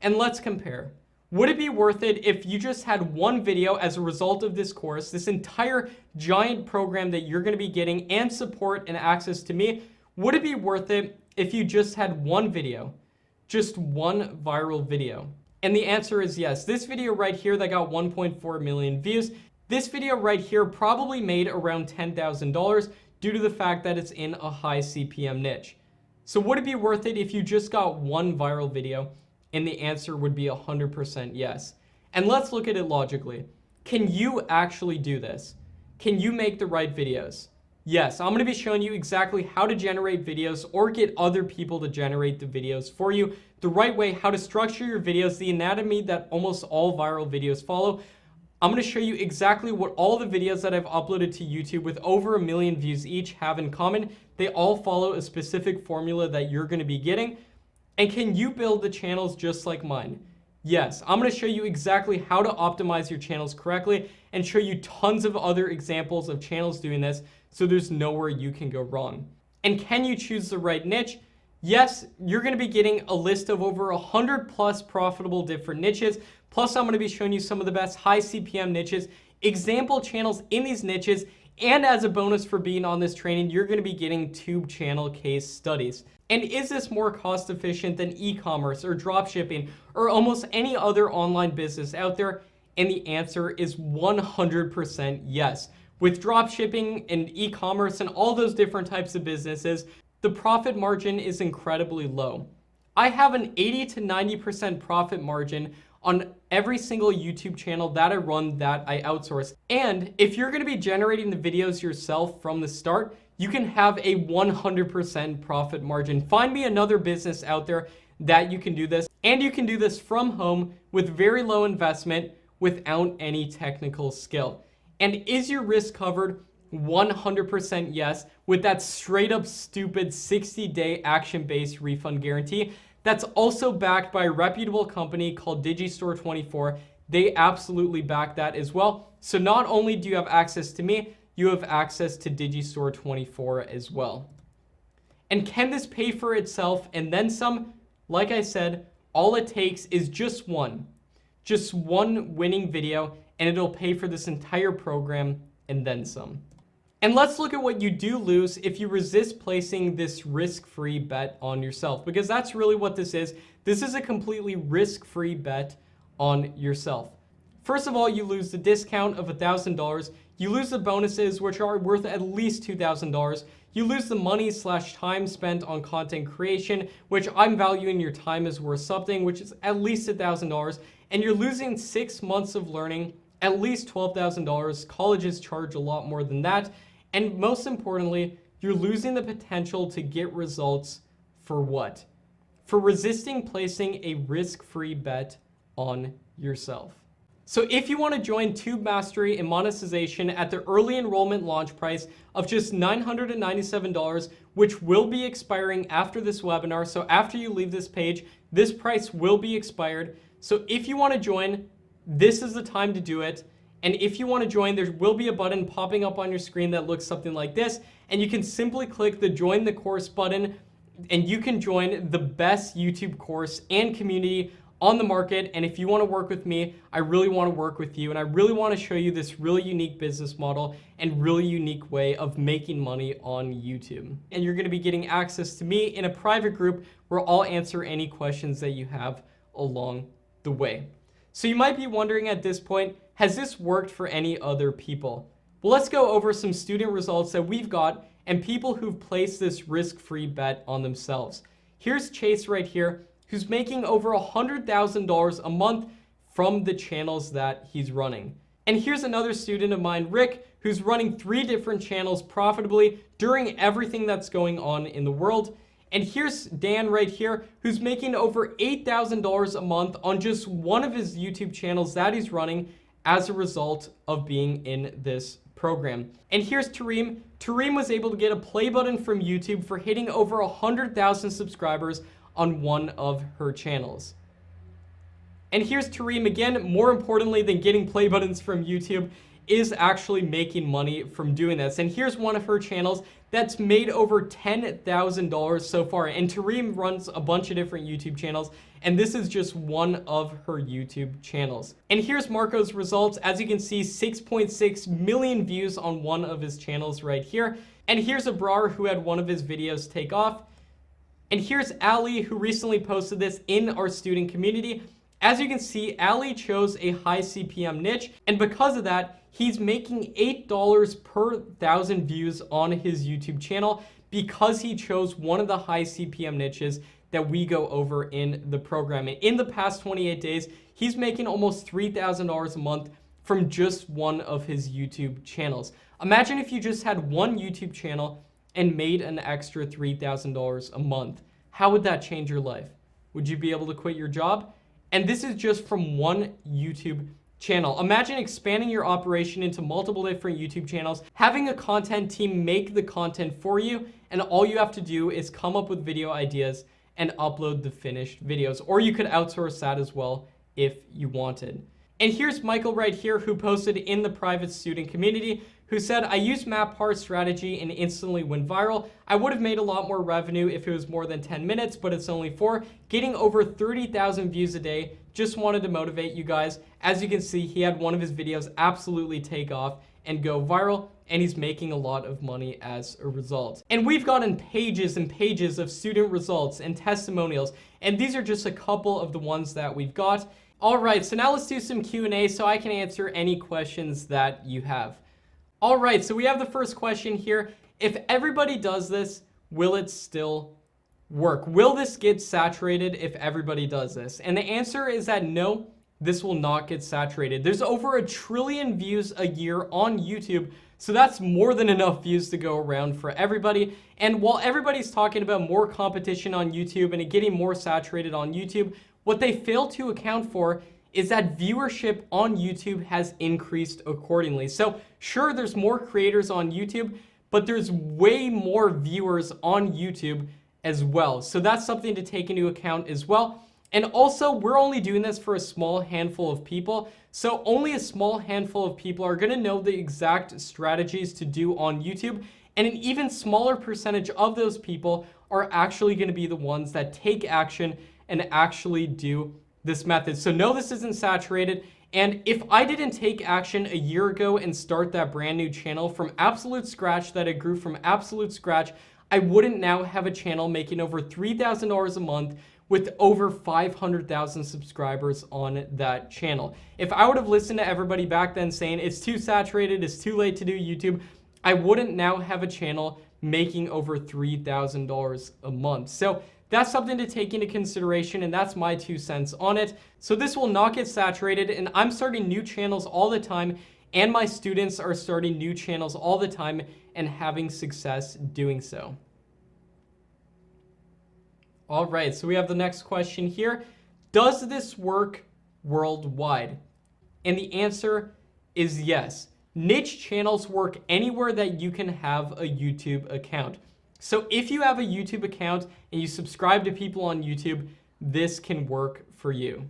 Speaker 1: And let's compare. Would it be worth it if you just had one video as a result of this course, this entire giant program that you're going to be getting and support and access to me? Would it be worth it if you just had one video, just one viral video? And the answer is yes. This video right here that got 1.4 million views, this video right here probably made around $10,000 due to the fact that it's in a high CPM niche. So would it be worth it if you just got one viral video? And the answer would be 100% yes. And let's look at it logically. Can you actually do this? Can you make the right videos? Yes, I'm going to be showing you exactly how to generate videos or get other people to generate the videos for you the right way, how to structure your videos, the anatomy that almost all viral videos follow. I'm going to show you exactly what all the videos that I've uploaded to YouTube with over 1 million views each have in common. They all follow a specific formula that you're going to be getting. And can you build the channels just like mine? Yes, I'm going to show you exactly how to optimize your channels correctly and show you tons of other examples of channels doing this so there's nowhere you can go wrong. And can you choose the right niche? Yes, you're going to be getting a list of over 100 plus profitable different niches. Plus, I'm going to be showing you some of the best high CPM niches, example channels in these niches, and as a bonus for being on this training, you're going to be getting tube channel case studies. And is this more cost efficient than e-commerce or dropshipping or almost any other online business out there? And the answer is 100% yes. With dropshipping and e-commerce and all those different types of businesses, the profit margin is incredibly low. I have an 80 to 90% profit margin on every single YouTube channel that I run that I outsource. And if you're going to be generating the videos yourself from the start, you can have a 100% profit margin. Find me another business out there that you can do this, and you can do this from home with very low investment without any technical skill. And is your risk covered? 100% yes, with that straight up stupid 60-day action-based refund guarantee. That's also backed by a reputable company called Digistore24. They absolutely back that as well. So not only do you have access to me, you have access to Digistore24 as well. And can this pay for itself and then some? Like I said, all it takes is just one winning video, and it'll pay for this entire program and then some. And let's look at what you do lose if you resist placing this risk-free bet on yourself, because that's really what this is. This is a completely risk-free bet on yourself. First of all, you lose the discount of $1,000. You lose the bonuses, which are worth at least $2,000. You lose the money/time spent on content creation, which I'm valuing your time is worth something, which is at least $1,000. And you're losing 6 months of learning, at least $12,000. Colleges charge a lot more than that. And most importantly, you're losing the potential to get results for what? For resisting placing a risk-free bet on yourself. So if you want to join Tube Mastery and Monetization at the early enrollment launch price of just $997, which will be expiring after this webinar. So after you leave this page, this price will be expired. So if you want to join, this is the time to do it. And if you want to join, there will be a button popping up on your screen that looks something like this. And you can simply click the Join the Course button, and you can join the best YouTube course and community on the market. And if you want to work with me, I really want to work with you. And I really want to show you this really unique business model and really unique way of making money on YouTube. And you're going to be getting access to me in a private group where I'll answer any questions that you have along the way. So you might be wondering at this point, has this worked for any other people? Well, let's go over some student results that we've got and people who've placed this risk-free bet on themselves. Here's Chase right here, who's making over $100,000 a month from the channels that he's running. And here's another student of mine, Rick, who's running 3 different channels profitably during everything that's going on in the world. And here's Dan right here, who's making over $8,000 a month on just one of his YouTube channels that he's running as a result of being in this program. And here's Tareem. Tareem was able to get a play button from YouTube for hitting over 100,000 subscribers on one of her channels. And here's Tareem again, more importantly than getting play buttons from YouTube, is actually making money from doing this. And here's one of her channels that's made over $10,000 so far. And Tareem runs a bunch of different YouTube channels, and this is just one of her YouTube channels. And here's Marco's results. As you can see, 6.6 million views on one of his channels right here. And here's Abrar, who had one of his videos take off. And here's Ali, who recently posted this in our student community. As you can see, Ali chose a high CPM niche, and because of that, he's making $8 per 1,000 views on his YouTube channel because he chose one of the high CPM niches that we go over in the program. And in the past 28 days, he's making almost $3,000 a month from just one of his YouTube channels. Imagine if you just had one YouTube channel and made an extra $3,000 a month. How would that change your life? Would you be able to quit your job? And this is just from one YouTube channel. Imagine expanding your operation into multiple different YouTube channels, having a content team make the content for you, and all you have to do is come up with video ideas and upload the finished videos. Or you could outsource that as well if you wanted. And here's Michael right here, who posted in the private student community, who said, I used map parse strategy and instantly went viral. I would have made a lot more revenue if it was more than 10 minutes, but it's only 4. Getting over 30,000 views a day. Just wanted to motivate you guys. As you can see, he had one of his videos absolutely take off and go viral, and he's making a lot of money as a result. And we've gotten pages and pages of student results and testimonials, and these are just a couple of the ones that we've got. All right, so now let's do some Q&A so I can answer any questions that you have. All right, so we have the first question here. If everybody does this, will it still work? Will this get saturated if everybody does this? And the answer is that no, this will not get saturated. There's over 1 trillion views a year on YouTube, so that's more than enough views to go around for everybody. And while everybody's talking about more competition on YouTube and it getting more saturated on YouTube, what they fail to account for is that viewership on YouTube has increased accordingly. So sure, there's more creators on YouTube, but there's way more viewers on YouTube as well. So that's something to take into account as well. And also, we're only doing this for a small handful of people. So only a small handful of people are gonna know the exact strategies to do on YouTube. And an even smaller percentage of those people are actually gonna be the ones that take action and actually do this method. So no, this isn't saturated. And if I didn't take action a year ago and start that brand new channel from absolute scratch, that it grew from absolute scratch, I wouldn't now have a channel making over $3,000 a month with over 500,000 subscribers on that channel. If I would have listened to everybody back then saying it's too saturated, it's too late to do YouTube, I wouldn't now have a channel making over $3,000 a month. So that's something to take into consideration, and that's my 2 cents on it. So this will not get saturated, and I'm starting new channels all the time, and my students are starting new channels all the time and having success doing so. All right, so we have the next question here. Does this work worldwide? And the answer is yes. Niche channels work anywhere that you can have a YouTube account. So if you have a YouTube account and you subscribe to people on YouTube, this can work for you.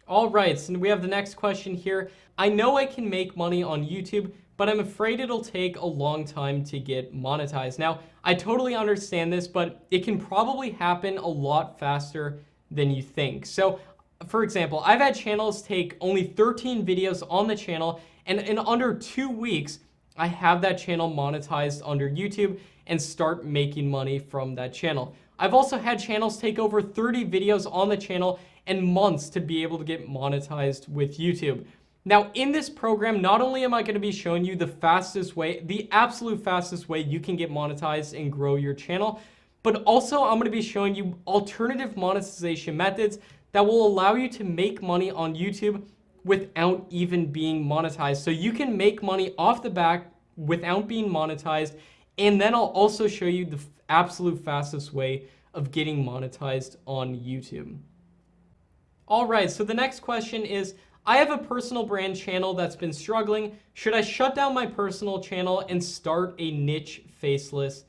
Speaker 1: All right, so we have the next question here. I know I can make money on YouTube, but I'm afraid it'll take a long time to get monetized. Now, I totally understand this, but it can probably happen a lot faster than you think. So, for example, I've had channels take only 13 videos on the channel, and in under 2 weeks, I have that channel monetized under YouTube and start making money from that channel. I've also had channels take over 30 videos on the channel and months to be able to get monetized with YouTube. Now, in this program, not only am I going to be showing you the fastest way, the absolute fastest way you can get monetized and grow your channel, but also I'm going to be showing you alternative monetization methods that will allow you to make money on YouTube without even being monetized. So you can make money off the back without being monetized. And then I'll also show you the absolute fastest way of getting monetized on YouTube. All right, so the next question is, I have a personal brand channel that's been struggling. Should I shut down my personal channel and start a niche faceless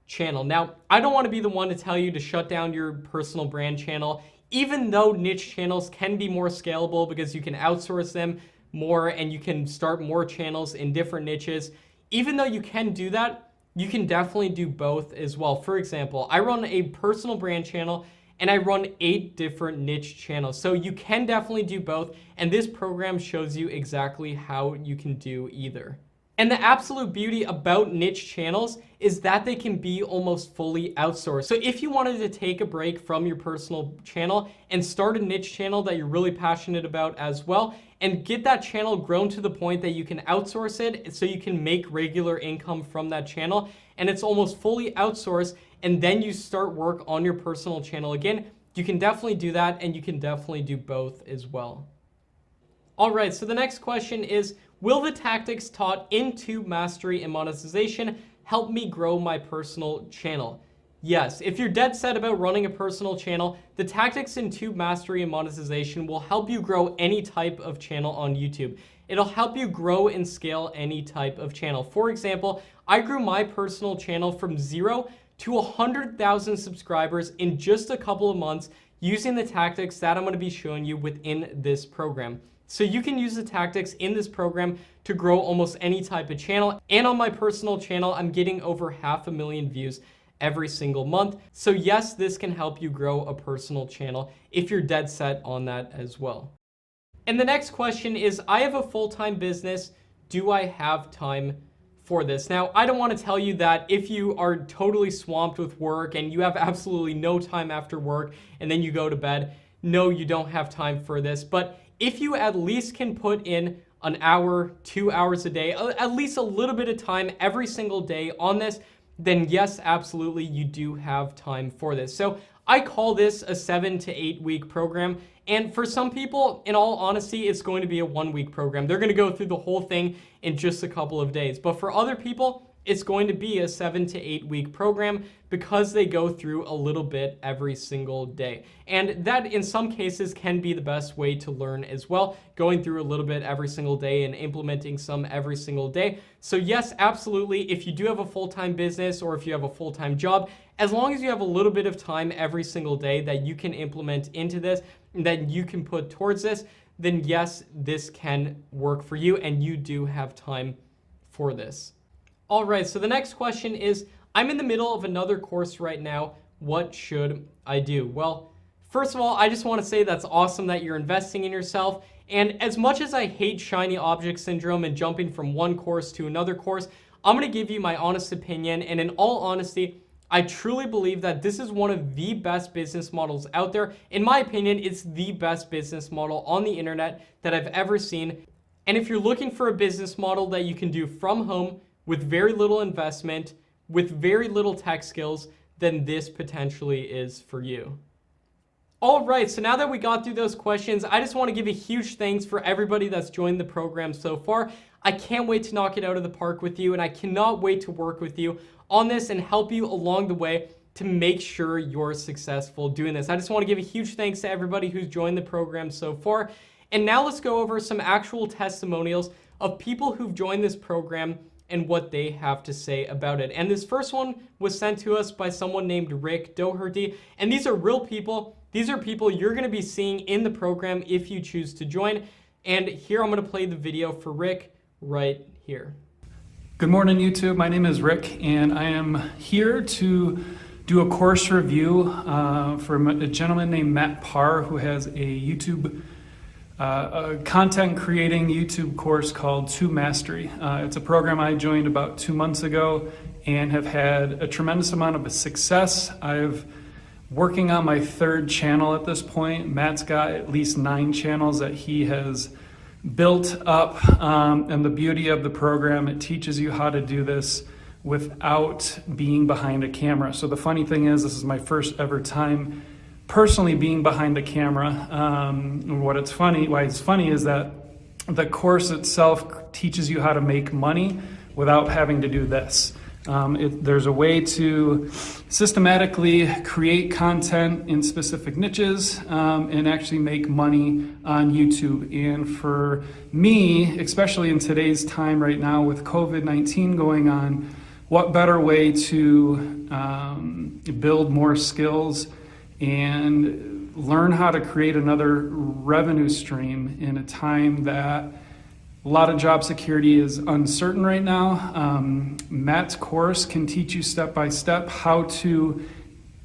Speaker 1: channel? Now, I don't want to be the one to tell you to shut down your personal brand channel, even though niche channels can be more scalable because you can outsource them more and you can start more channels in different niches. Even though you can do that, you can definitely do both as well. For example, I run a personal brand channel and I run 8 different niche channels. So you can definitely do both. And this program shows you exactly how you can do either. And the absolute beauty about niche channels is that they can be almost fully outsourced. So if you wanted to take a break from your personal channel and start a niche channel that you're really passionate about as well, and get that channel grown to the point that you can outsource it so you can make regular income from that channel, and it's almost fully outsourced, and then you start work on your personal channel again, you can definitely do that, and you can definitely do both as well. All right, so the next question is, will the tactics taught in Tube Mastery and Monetization help me grow my personal channel? Yes, if you're dead set about running a personal channel, the tactics in Tube Mastery and Monetization will help you grow any type of channel on YouTube. It'll help you grow and scale any type of channel. For example, I grew my personal channel from 0 to 100,000 subscribers in just a couple of months using the tactics that I'm going to be showing you within this program. So you can use the tactics in this program to grow almost any type of channel. And on my personal channel, I'm getting over 500,000 views every single month. So yes, this can help you grow a personal channel if you're dead set on that as well. And the next question is, I have a full-time business. Do I have time for this? Now, I don't want to tell you that if you are totally swamped with work and you have absolutely no time after work and then you go to bed, no, you don't have time for this. But if you at least can put in an hour, 2 hours a day, at least a little bit of time every single day on this, then yes, absolutely, you do have time for this. So I call this a 7 to 8 week program. And for some people, in all honesty, it's going to be a 1 week program. They're going to go through the whole thing in just a couple of days. But for other people, it's going to be a 7 to 8 week program because they go through a little bit every single day. And that in some cases can be the best way to learn as well, going through a little bit every single day and implementing some every single day. So yes, absolutely, if you do have a full-time business or if you have a full-time job, as long as you have a little bit of time every single day that you can implement into this, that you can put towards this, then yes, this can work for you and you do have time for this. All right, so the next question is, I'm in the middle of another course right now. What should I do? Well, first of all, I just want to say that's awesome that you're investing in yourself. And as much as I hate shiny object syndrome and jumping from one course to another course, I'm going to give you my honest opinion. And in all honesty, I truly believe that this is one of the best business models out there. In my opinion, it's the best business model on the internet that I've ever seen. And if you're looking for a business model that you can do from home with very little investment, with very little tech skills, then this potentially is for you. All right, so now that we got through those questions, I just want to give a huge thanks for everybody that's joined the program so far. I can't wait to knock it out of the park with you, and I cannot wait to work with you on this and help you along the way to make sure you're successful doing this. I just want to give a huge thanks to everybody who's joined the program so far. And now let's go over some actual testimonials of people who've joined this program and what they have to say about it. And this first one was sent to us by someone named Rick Doherty. And these are real people. These are people you're going to be seeing in the program if you choose to join. And here I'm going to play the video for Rick right here.
Speaker 2: Good morning, YouTube. My name is Rick, and I am here to do a course review from a gentleman named Matt Parr, who has a YouTube a content creating YouTube course called Tube Mastery. It's a program I joined about 2 months ago and have had a tremendous amount of success. I've working on my 3rd channel at this point. Matt's got at least 9 channels that he has built up, and the beauty of the program, it teaches you how to do this without being behind a camera. So the funny thing is, this is my first ever time personally being behind a camera. Why it's funny is that the course itself teaches you how to make money without having to do this. There's a way to systematically create content in specific niches and actually make money on YouTube. And for me, especially in today's time right now with COVID-19 going on, what better way to build more skills and learn how to create another revenue stream in a time that a lot of job security is uncertain right now. Matt's course can teach you step by step how to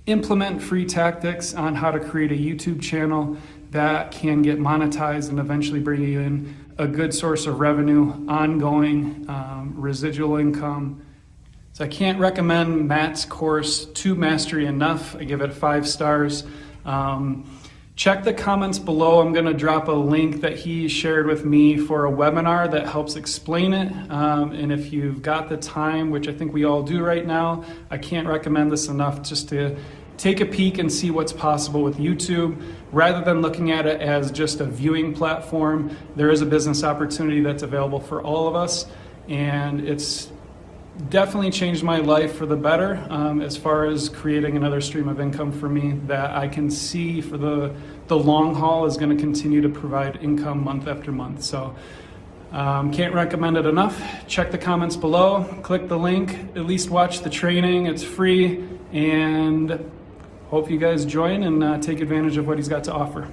Speaker 2: implement free tactics on how to create a YouTube channel that can get monetized and eventually bring you in a good source of revenue, ongoing, residual income. So I can't recommend Matt's course to Mastery enough. I give it 5 stars. Check the comments below. I'm going to drop a link that he shared with me for a webinar that helps explain it. And if you've got the time, which I think we all do right now, I can't recommend this enough just to take a peek and see what's possible with YouTube. Rather than looking at it as just a viewing platform, there is a business opportunity that's available for all of us. And it's definitely changed my life for the better, as far as creating another stream of income for me that I can see for the long haul is going to continue to provide income month after month. So can't recommend it enough. Check the comments below, click the link, at least watch the training. It's free, and hope you guys join and take advantage of what he's got to offer.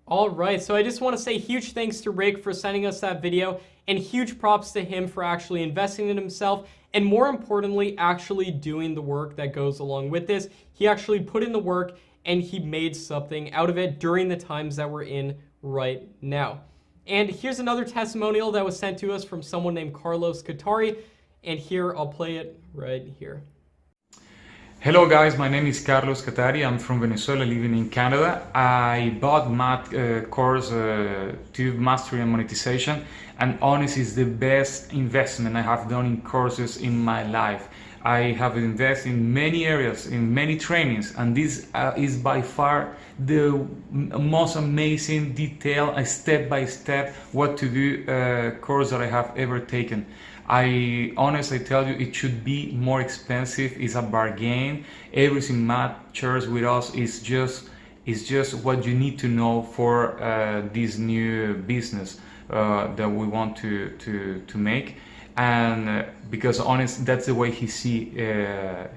Speaker 1: All right, so I just want to say huge thanks to Rick for sending us that video, and huge props to him for actually investing in himself, and more importantly, actually doing the work that goes along with this. He actually put in the work, and he made something out of it during the times that we're in right now. And here's another testimonial that was sent to us from someone named Carlos Qatari, and here, I'll play it right here.
Speaker 3: Hello guys, my name is Carlos Qatari. I'm from Venezuela, living in Canada. I bought Matt course Tube Mastery and Monetization, and honestly, it's the best investment I have done in courses in my life. I have invested in many areas, in many trainings, and this is by far the most amazing, detailed, step-by-step what to do course that I have ever taken. I honestly tell you, it should be more expensive. It's a bargain. Everything Matt shares with us is just what you need to know for this new business that we want to make. And because honest, that's the way he see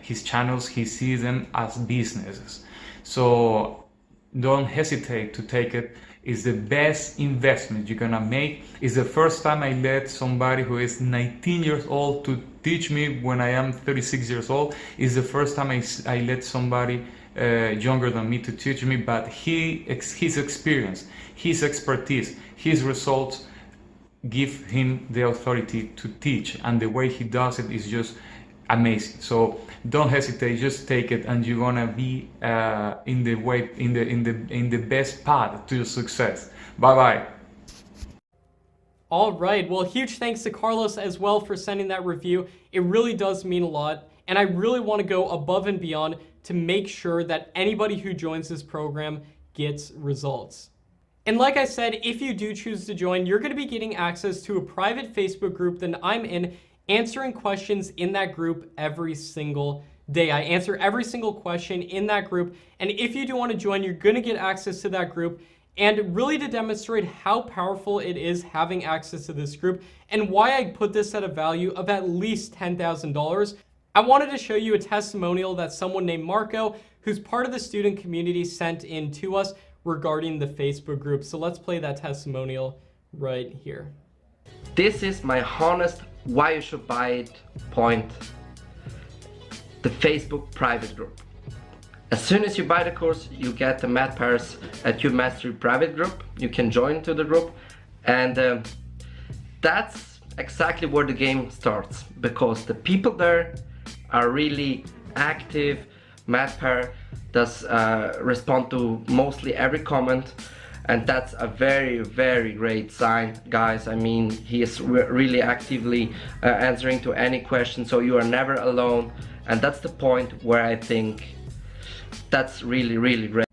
Speaker 3: his channels. He sees them as businesses. So don't hesitate to take it. It's the best investment you're gonna make. It's the first time I let somebody who is 19 years old to teach me when I am 36 years old. It's the first time I let somebody younger than me to teach me, but his experience, his expertise, his results give him the authority to teach, and the way he does it is just amazing. So don't hesitate, just take it, and you're gonna be in the best path to success. Bye bye.
Speaker 1: All right, well, huge thanks to Carlos as well for sending that review. It really does mean a lot, and I really want to go above and beyond to make sure that anybody who joins this program gets results. And like I said, if you do choose to join, you're going to be getting access to a private Facebook group that I'm in, answering questions in that group every single day. I answer every single question in that group, and if you do want to join, you're going to get access to that group. And really to demonstrate how powerful it is having access to this group and why I put this at a value of at least $10,000, I wanted to show you a testimonial that someone named Marco, who's part of the student community, sent in to us regarding the Facebook group. So let's play that testimonial right here.
Speaker 4: This is my honest why you should buy it point. The Facebook private group. As soon as you buy the course, you get the Matt Parr's Tube Mastery private group. You can join to the group, and that's exactly where the game starts, because the people there are really active. Matt Parr does respond to mostly every comment, and that's a very, very great sign, guys. I mean, he is really actively answering to any question, so you are never alone, and that's the point where I think that's really, really great.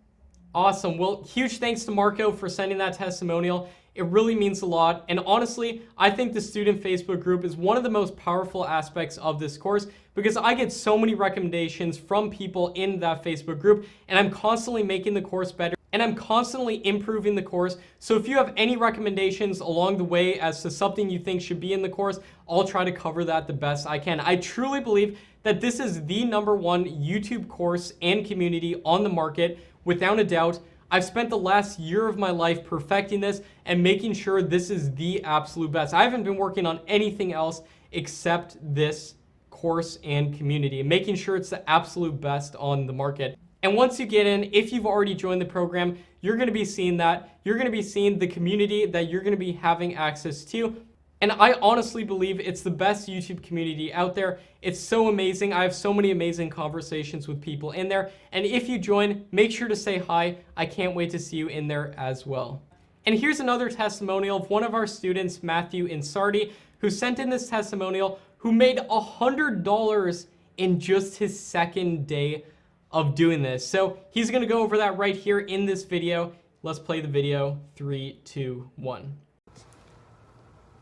Speaker 1: Awesome. Well, huge thanks to Marco for sending that testimonial. It really means a lot. And honestly, I think the student Facebook group is one of the most powerful aspects of this course, because I get so many recommendations from people in that Facebook group, and I'm constantly making the course better, and I'm constantly improving the course. So if you have any recommendations along the way as to something you think should be in the course, I'll try to cover that the best I can. I truly believe that this is the #1 YouTube course and community on the market, without a doubt. I've spent the last year of my life perfecting this and making sure this is the absolute best. I haven't been working on anything else except this course and community, and making sure it's the absolute best on the market. And once you get in, if you've already joined the program, you're going to be seeing that. You're going to be seeing the community that you're going to be having access to. And I honestly believe it's the best YouTube community out there. It's so amazing. I have so many amazing conversations with people in there. And if you join, make sure to say hi. I can't wait to see you in there as well. And here's another testimonial of one of our students, Matthew Insardi, who sent in this testimonial, who made $100 in just his second day of doing this. So he's gonna go over that right here in this video. Let's play the video. 3, 2, 1.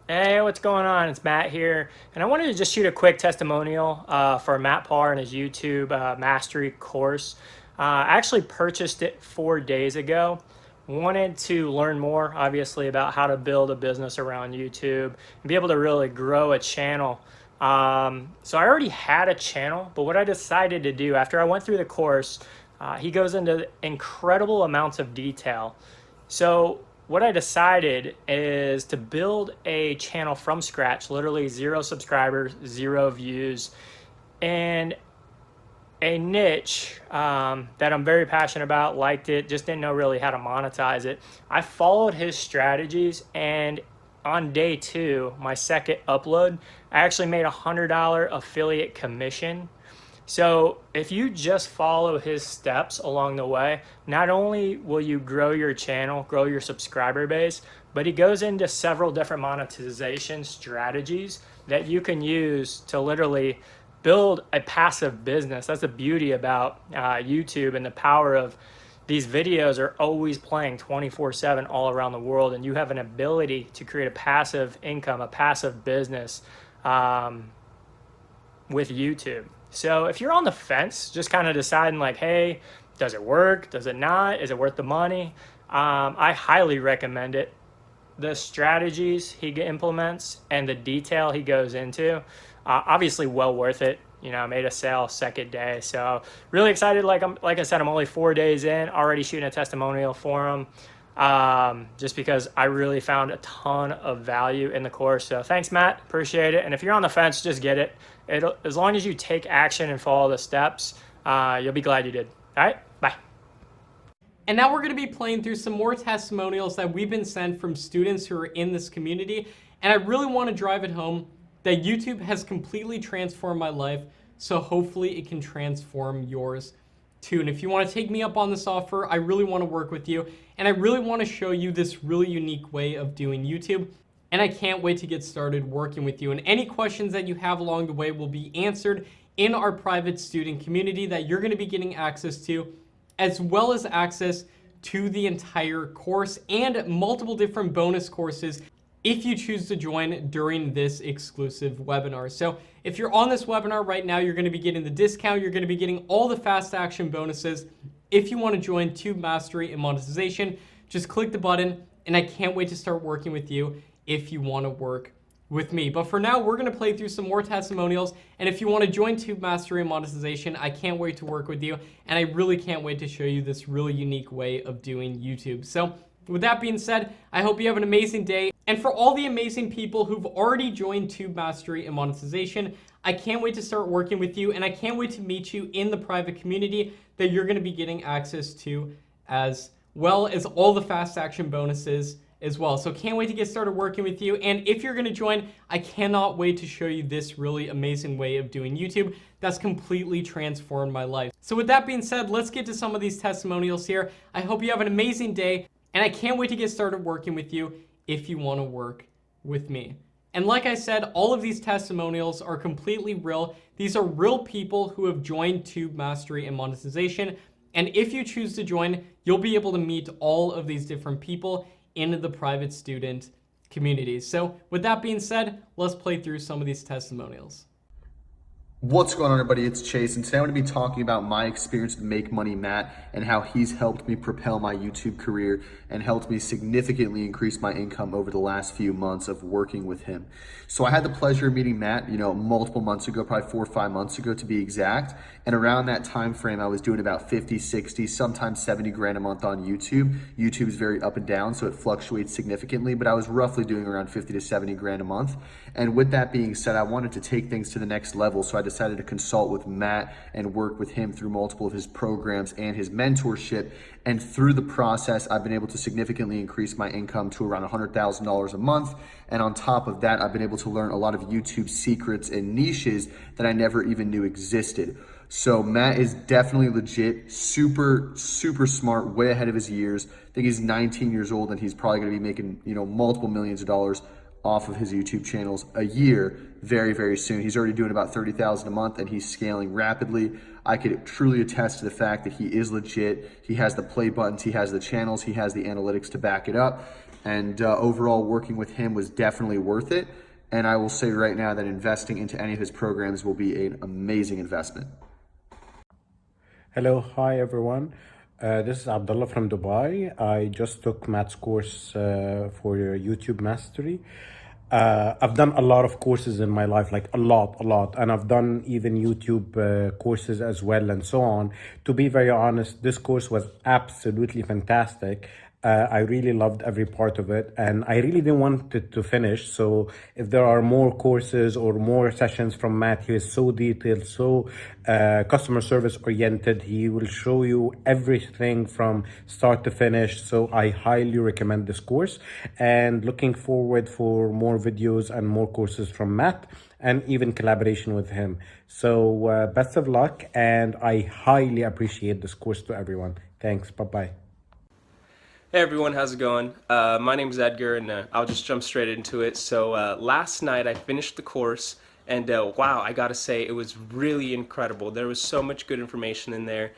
Speaker 5: Hey, what's going on? It's Matt here, and I wanted to just shoot a quick testimonial for Matt Parr and his YouTube mastery course. I actually purchased it 4 days ago. Wanted to learn more, obviously, about how to build a business around YouTube and be able to really grow a channel. So I already had a channel, but what I decided to do after I went through the course, he goes into incredible amounts of detail. So what I decided is to build a channel from scratch, literally 0 subscribers, 0 views, and a niche that I'm very passionate about, liked it, just didn't know really how to monetize it. I followed his strategies, and on day 2, my second upload, I actually made $100 affiliate commission. So if you just follow his steps along the way, not only will you grow your channel, grow your subscriber base, but he goes into several different monetization strategies that you can use to literally build a passive business. That's the beauty about YouTube, and the power of these videos are always playing 24/7 all around the world, and you have an ability to create a passive income, a passive business with YouTube. So if you're on the fence, just kind of deciding like, hey, does it work? Does it not? Is it worth the money? I highly recommend it. The strategies he implements and the detail he goes into, obviously well worth it. You know, I made a sale second day. So really excited. Like I said, I'm only 4 days in, already shooting a testimonial for him. Just because I really found a ton of value in the course. So thanks, Matt, appreciate it. And if you're on the fence, just get it. As long as you take action and follow the steps, you'll be glad you did. All right, bye.
Speaker 1: And now we're gonna be playing through some more testimonials that we've been sent from students who are in this community. And I really wanna drive it home that YouTube has completely transformed my life. So hopefully it can transform yours too. And if you want to take me up on this offer, I really want to work with you, and I really want to show you this really unique way of doing YouTube, and I can't wait to get started working with you. And any questions that you have along the way will be answered in our private student community that you're going to be getting access to, as well as access to the entire course and multiple different bonus courses if you choose to join during this exclusive webinar. So if you're on this webinar right now, you're gonna be getting the discount, you're gonna be getting all the fast action bonuses. If you wanna join Tube Mastery and Monetization, just click the button, and I can't wait to start working with you if you wanna work with me. But for now, we're gonna play through some more testimonials, and if you wanna join Tube Mastery and Monetization, I can't wait to work with you, and I really can't wait to show you this really unique way of doing YouTube. So with that being said, I hope you have an amazing day. And for all the amazing people who've already joined Tube Mastery and Monetization, I can't wait to start working with you, and I can't wait to meet you in the private community that you're gonna be getting access to, as well as all the fast action bonuses as well. So can't wait to get started working with you. And if you're gonna join, I cannot wait to show you this really amazing way of doing YouTube that's completely transformed my life. So with that being said, let's get to some of these testimonials here. I hope you have an amazing day, and I can't wait to get started working with you if you want to work with me. And like I said, all of these testimonials are completely real. These are real people who have joined Tube Mastery and Monetization. And if you choose to join, you'll be able to meet all of these different people in the private student community. So with that being said, let's play through some of these testimonials.
Speaker 6: What's going on, everybody? It's Chase, and today I'm going to be talking about my experience with Make Money Matt and how he's helped me propel my YouTube career and helped me significantly increase my income over the last few months of working with him. So I had the pleasure of meeting Matt, multiple months ago, probably 4 or 5 months ago to be exact. And around that time frame, I was doing about 50, 60, sometimes 70 grand a month on YouTube. YouTube is very up and down, so it fluctuates significantly, but I was roughly doing around 50 to 70 grand a month. And with that being said, I wanted to take things to the next level, so I decided decided to consult with Matt and work with him through multiple of his programs and his mentorship. And through the process, I've been able to significantly increase my income to around $100,000 a month. And on top of that, I've been able to learn a lot of YouTube secrets and niches that I never even knew existed. So Matt is definitely legit, super smart, way ahead of his years. I think he's 19 years old and he's probably gonna be making, multiple millions of dollars off of his YouTube channels a year very soon. He's already doing about 30,000 a month and he's scaling rapidly. I could truly attest to the fact that he is legit. He has the play buttons, he has the channels, he has the analytics to back it up. And overall, working with him was definitely worth it. And I will say right now that investing into any of his programs will be an amazing investment.
Speaker 7: Hello, hi everyone. This is Abdullah from Dubai. I just took Matt's course for YouTube Mastery. I've done a lot of courses in my life, like a lot. And I've done even YouTube courses as well and so on. To be very honest, this course was absolutely fantastic. I really loved every part of it and I really didn't want it to finish. So if there are more courses or more sessions from Matt, he is so detailed, so customer service oriented. He will show you everything from start to finish. So I highly recommend this course and looking forward for more videos and more courses from Matt and even collaboration with him. So best of luck and I highly appreciate this course to everyone. Thanks, bye-bye.
Speaker 8: Hey everyone, how's it going? My name is Edgar and I'll just jump straight into it. So last night I finished the course and wow, I gotta say it was really incredible. There was so much good information in there.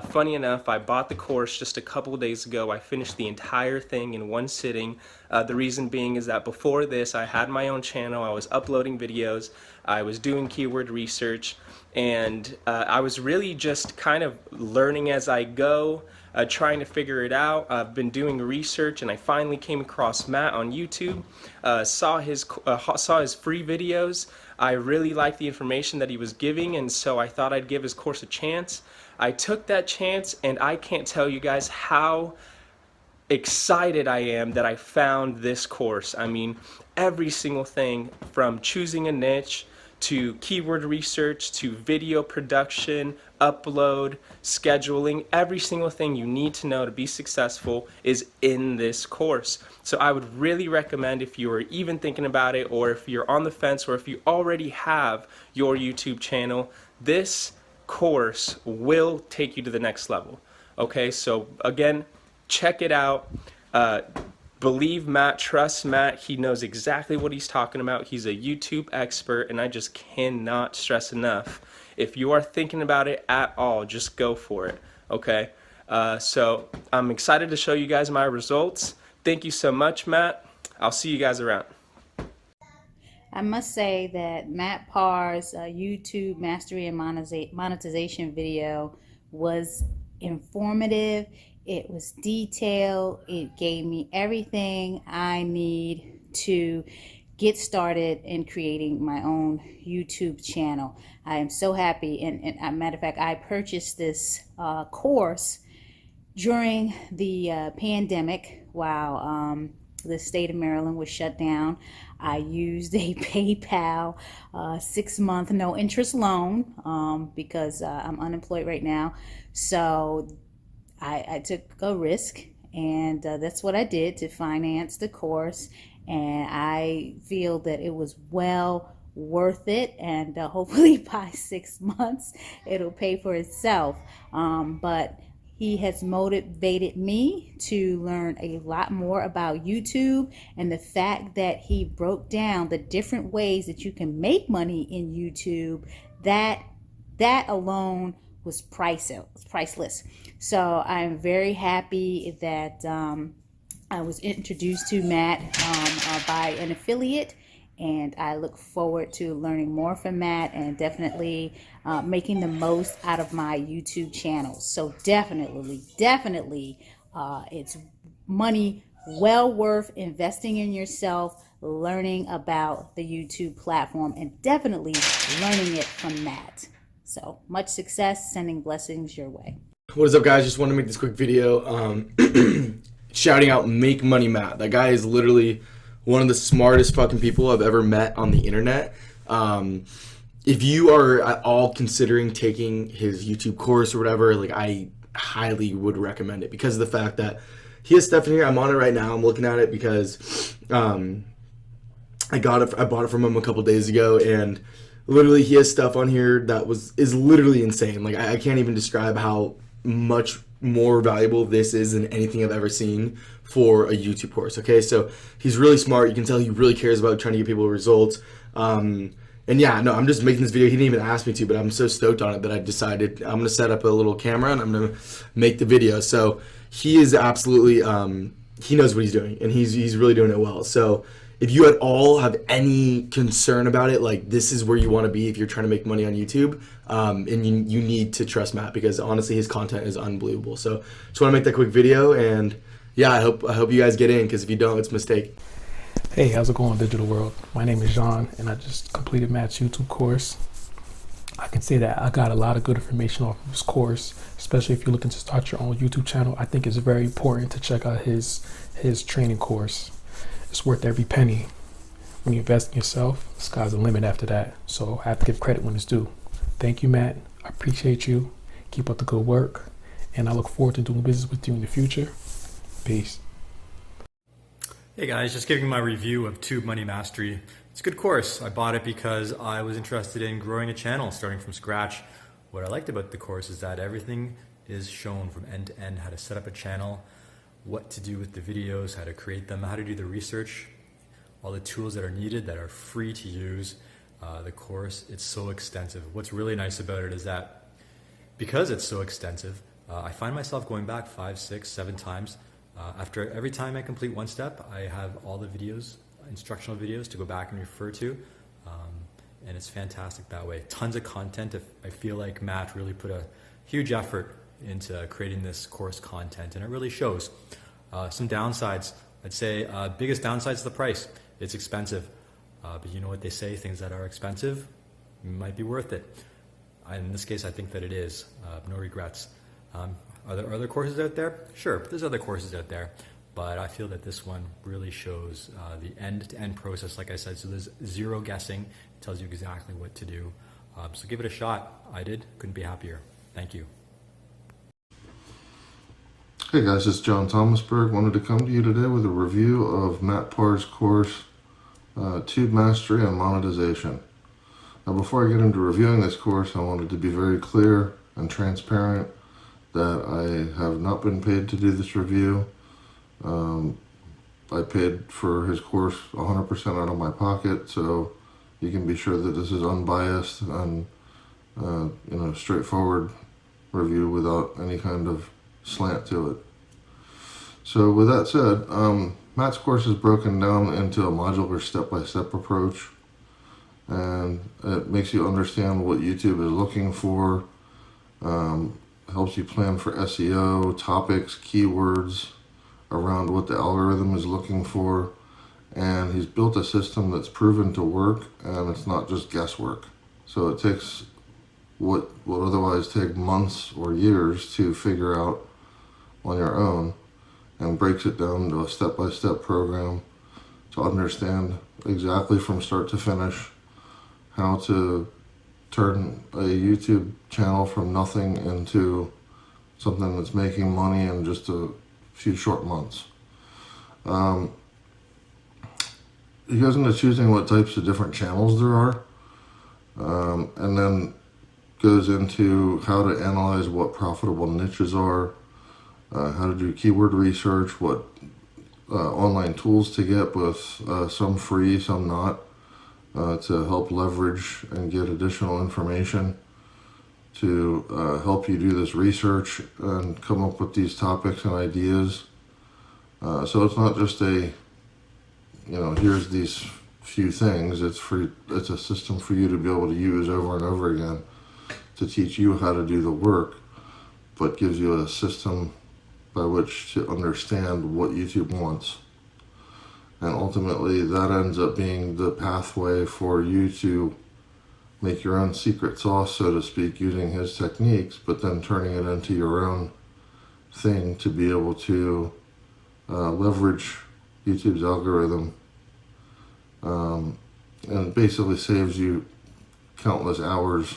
Speaker 8: Funny enough, I bought the course just a couple of days ago. I finished the entire thing in one sitting. The reason being is that before this I had my own channel, I was uploading videos, I was doing keyword research, and I was really just kind of learning as I go. Trying to figure it out. I've been doing research and I finally came across Matt on YouTube, saw his free videos. I really liked the information that he was giving and so I thought I'd give his course a chance. I took that chance and I can't tell you guys how excited I am that I found this course. I mean, every single thing from choosing a niche to keyword research, to video production, upload, scheduling, every single thing you need to know to be successful is in this course. So I would really recommend, if you are even thinking about it, or if you're on the fence, or if you already have your YouTube channel, this course will take you to the next level. Okay, so again, check it out. Believe Matt, trust Matt, he knows exactly what he's talking about. He's a YouTube expert and I just cannot stress enough. If you are thinking about it at all, just go for it, okay? So I'm excited to show you guys my results. Thank you so much, Matt. I'll see you guys around.
Speaker 9: I must say that Matt Parr's YouTube Mastery and Monetization video was informative. It was detailed. It gave me everything I need to get started in creating my own YouTube channel. I am so happy. And as a matter of fact, I purchased this course during the pandemic while the state of Maryland was shut down. I used a PayPal 6-month no interest loan because I'm unemployed right now. So I took a risk and that's what I did to finance the course, and I feel that it was well worth it, and hopefully by 6 months it'll pay for itself. But he has motivated me to learn a lot more about YouTube, and the fact that he broke down the different ways that you can make money in YouTube, that alone was priceless. So I'm very happy that I was introduced to Matt by an affiliate, and I look forward to learning more from Matt and definitely making the most out of my YouTube channel. So definitely it's money well worth investing in yourself, learning about the YouTube platform, and definitely learning it from Matt. So much success, sending blessings your way.
Speaker 10: What is up, guys? Just want to make this quick video shouting out Make Money Matt. That guy is literally one of the smartest fucking people I've ever met on the internet. if you are at all considering taking his YouTube course or whatever, like I highly would recommend it because of the fact that he has stuff in here. I'm on it right now. I'm looking at it because I bought it from him a couple days ago, and literally he has stuff on here that is literally insane. Like I can't even describe how much more valuable this is than anything I've ever seen for a YouTube course. Okay, so he's really smart. You can tell he really cares about trying to get people results. And yeah, no, I'm just making this video. He didn't even ask me to, but I'm so stoked on it that I decided I'm gonna set up a little camera and I'm gonna make the video. So he is absolutely he knows what he's doing, and he's really doing it well. So if you at all have any concern about it, like this is where you want to be if you're trying to make money on YouTube, and you need to trust Matt because honestly his content is unbelievable. So just want to make that quick video, and yeah, I hope you guys get in, because if you don't, it's a mistake.
Speaker 11: Hey, how's it going, digital world? My name is Jean, and I just completed Matt's YouTube course. I can say that I got a lot of good information off of his course, especially if you're looking to start your own YouTube channel. I think it's very important to check out his training course. It's worth every penny. When you invest in yourself, the sky's the limit after that. So I have to give credit when it's due. Thank you, Matt. I appreciate you. Keep up the good work, and I look forward to doing business with you in the future. Peace.
Speaker 12: Hey guys, just giving my review of Tube Money Mastery. It's a good course. I bought it because I was interested in growing a channel, starting from scratch. What I liked about the course is that everything is shown from end to end, how to set up a channel, what to do with the videos, how to create them, how to do the research, all the tools that are needed that are free to use. The course, it's so extensive. What's really nice about it is that because it's so extensive, I find myself going back 5, 6, 7 times. After every time I complete one step, I have all the videos, instructional videos to go back and refer to, and it's fantastic that way. Tons of content. I feel like Matt really put a huge effort into creating this course content, and it really shows. Some downsides, I'd say biggest downside is the price. It's expensive, but you know what they say, things that are expensive might be worth it. In this case, I think that it is. No regrets. Are there other courses out there? Sure, there's other courses out there, but I feel that this one really shows the end-to-end process, like I said, so there's zero guessing. It tells you exactly what to do. So give it a shot. I did, couldn't be happier. Thank you.
Speaker 13: Hey guys, it's John Thomasberg. Wanted to come to you today with a review of Matt Parr's course, Tube Mastery and Monetization. Now before I get into reviewing this course, I wanted to be very clear and transparent that I have not been paid to do this review. I paid for his course 100% out of my pocket, so you can be sure that this is unbiased and straightforward review without any kind of slant to it. So with that said, Matt's course is broken down into a modular step-by-step approach, and it makes you understand what YouTube is looking for, helps you plan for SEO, topics, keywords around what the algorithm is looking for, and he's built a system that's proven to work, and it's not just guesswork. So it takes what would otherwise take months or years to figure out on your own, and breaks it down to a step-by-step program to understand exactly from start to finish how to turn a YouTube channel from nothing into something that's making money in just a few short months. He goes into choosing what types of different channels there are, and then goes into how to analyze what profitable niches are, how to do keyword research, what online tools to get, both some free, some not, to help leverage and get additional information to help you do this research and come up with these topics and ideas. So it's not just here's these few things. It's a system for you to be able to use over and over again to teach you how to do the work, but gives you a system by which to understand what YouTube wants. And ultimately that ends up being the pathway for you to make your own secret sauce, so to speak, using his techniques, but then turning it into your own thing to be able to leverage YouTube's algorithm. And it basically saves you countless hours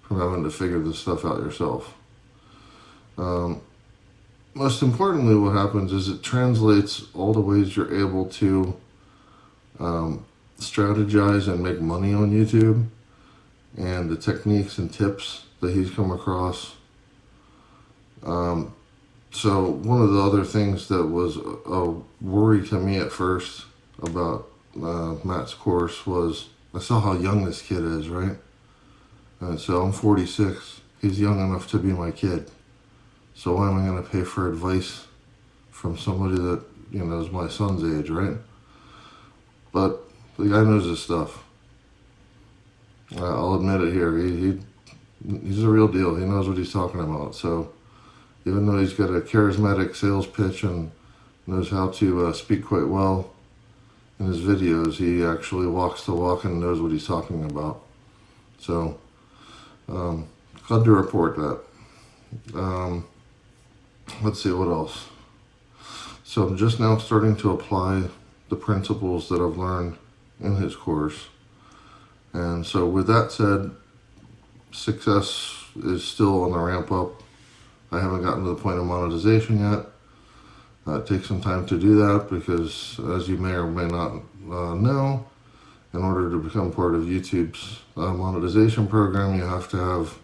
Speaker 13: from having to figure this stuff out yourself. Most importantly, what happens is it translates all the ways you're able to strategize and make money on YouTube, and the techniques and tips that he's come across. So one of the other things that was a worry to me at first about Matt's course was I saw how young this kid is, right? And so I'm 46. He's young enough to be my kid. So why am I going to pay for advice from somebody that, you know, is my son's age, right? But the guy knows his stuff. I'll admit it here. He's a real deal. He knows what he's talking about. So even though he's got a charismatic sales pitch and knows how to speak quite well in his videos, he actually walks the walk and knows what he's talking about. So glad to report that. Let's see what else. So I'm just now starting to apply the principles that I've learned in his course. And so with that said, success is still on the ramp up. I haven't gotten to the point of monetization yet. It takes some time to do that because, as you may or may not know, in order to become part of YouTube's monetization program, you have to have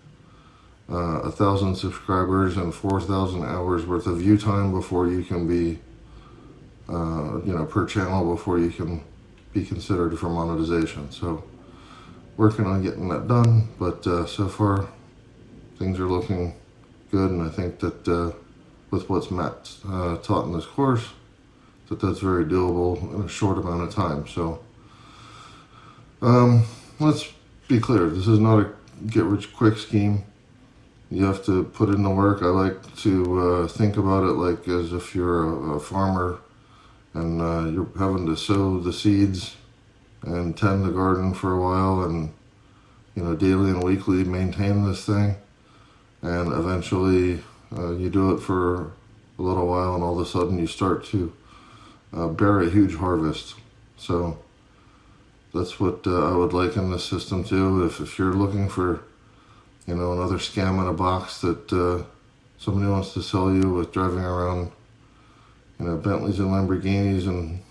Speaker 13: 1,000 subscribers and 4,000 hours worth of view time before you can be, per channel, before you can be considered for monetization. So working on getting that done, but so far things are looking good, and I think that with what's Matt taught in this course, that's very doable in a short amount of time. So let's be clear, this is not a get-rich-quick scheme. You have to put in the work. I like to think about it like as if you're a farmer and you're having to sow the seeds and tend the garden for a while and, daily and weekly maintain this thing. And eventually you do it for a little while and all of a sudden you start to bear a huge harvest. So that's what I would liken this system to. If you're looking for another scam in a box that somebody wants to sell you with driving around, Bentleys and Lamborghinis and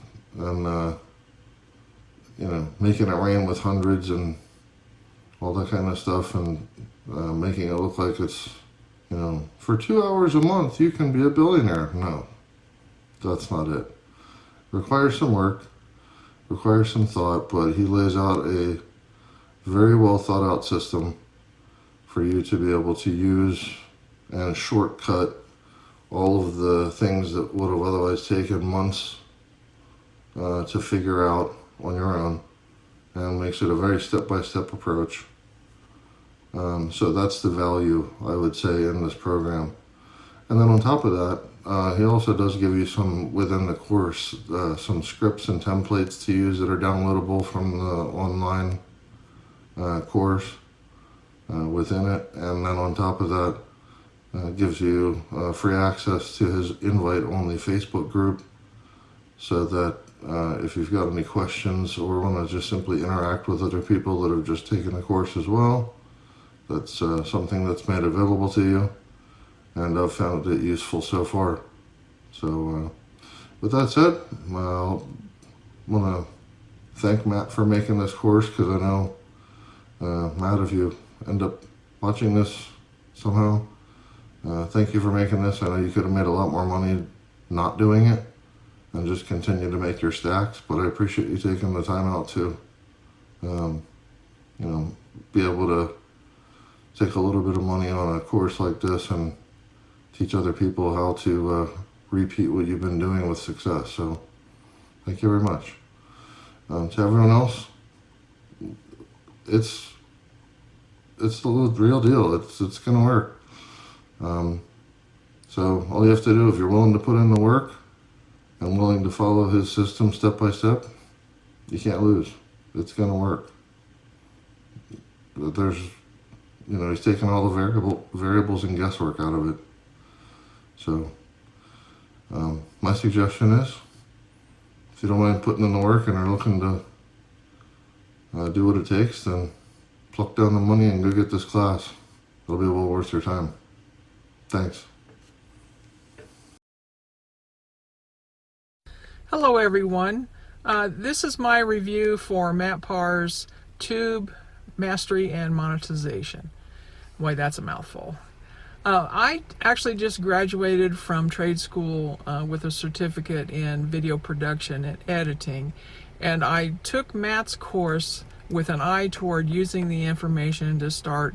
Speaker 13: making it rain with hundreds and all that kind of stuff, and making it look like it's, for 2 hours a month you can be a billionaire. No, that's not it. Requires some work, requires some thought, but he lays out a very well thought out system for you to be able to use and shortcut all of the things that would have otherwise taken months to figure out on your own, and makes it a very step-by-step approach. So that's the value, I would say, in this program. And then on top of that, he also does give you some, within the course, some scripts and templates to use that are downloadable from the online course within it. And then on top of that, gives you free access to his invite-only Facebook group, so that if you've got any questions or want to just simply interact with other people that have just taken the course as well, that's something that's made available to you, and I've found it useful so far. So with that said, I want to thank Matt for making this course, because I know, Matt, if you end up watching this somehow, thank you for making this. I know you could have made a lot more money not doing it and just continue to make your stacks, but I appreciate you taking the time out to be able to take a little bit of money on a course like this and teach other people how to repeat what you've been doing with success. So thank you very much. To everyone else, it's the real deal. It's gonna work. So all you have to do, if you're willing to put in the work and willing to follow his system step by step, you can't lose. It's gonna work. There's, he's taking all the variables and guesswork out of it. So my suggestion is, if you don't mind putting in the work and are looking to do what it takes, then pluck down the money and go get this class. It'll be well worth your time. Thanks.
Speaker 14: Hello everyone. This is my review for Matt Parr's Tube Mastery and Monetization. Boy, that's a mouthful. I actually just graduated from trade school with a certificate in video production and editing, and I took Matt's course with an eye toward using the information to start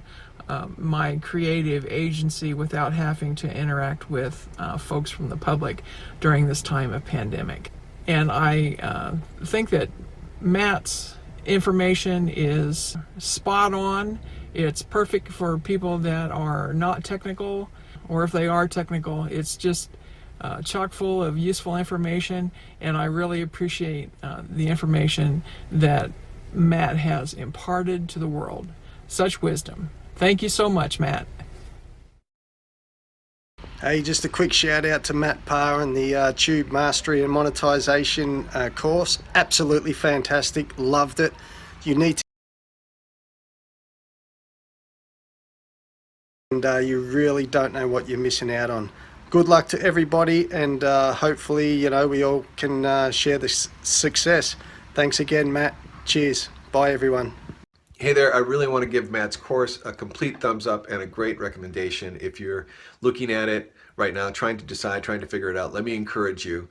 Speaker 14: my creative agency without having to interact with folks from the public during this time of pandemic. And I think that Matt's information is spot on. It's perfect for people that are not technical, or if they are technical, it's just chock full of useful information, and I really appreciate the information that Matt has imparted to the world. Such wisdom. Thank you so much, Matt.
Speaker 15: Hey, just a quick shout out to Matt Parr and the Tube Mastery and Monetization course. Absolutely fantastic. Loved it. You need to, and you really don't know what you're missing out on. Good luck to everybody, and hopefully, you know, we all can share this success. Thanks again, Matt. Cheers. Bye, everyone.
Speaker 16: Hey there, I really want to give Matt's course a complete thumbs up and a great recommendation. If you're looking at it right now, trying to decide, trying to figure it out, let me encourage you,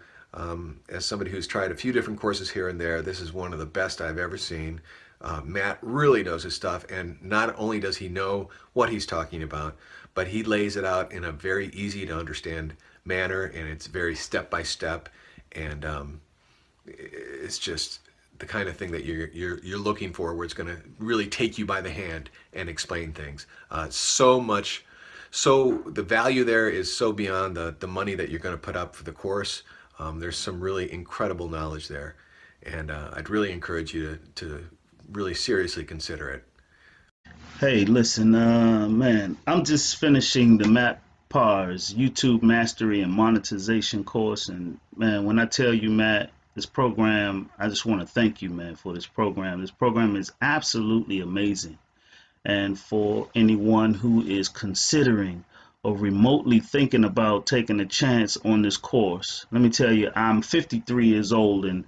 Speaker 16: as somebody who's tried a few different courses here and there, this is one of the best I've ever seen. Matt really knows his stuff, and not only does he know what he's talking about, but he lays it out in a very easy to understand manner, and it's very step-by-step, and it's just the kind of thing that you're looking for, where it's going to really take you by the hand and explain things. So the value there is so beyond the money that you're going to put up for the course. There's some really incredible knowledge there, and I'd really encourage you to really seriously consider it.
Speaker 17: Hey, listen, man, I'm just finishing the Matt Parr's YouTube Mastery and Monetization course, and man, when I tell you, Matt, this program, I just want to thank you, man, for this program. This program is absolutely amazing. And for anyone who is considering or remotely thinking about taking a chance on this course, let me tell you, I'm 53 years old, and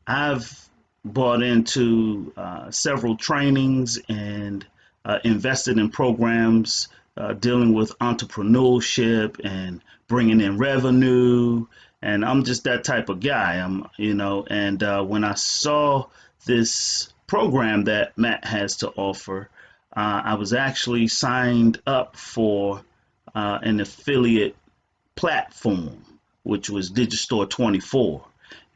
Speaker 17: I've bought into several trainings and invested in programs dealing with entrepreneurship and bringing in revenue. And I'm just that type of guy, and when I saw this program that Matt has to offer, I was actually signed up for an affiliate platform, which was Digistore 24.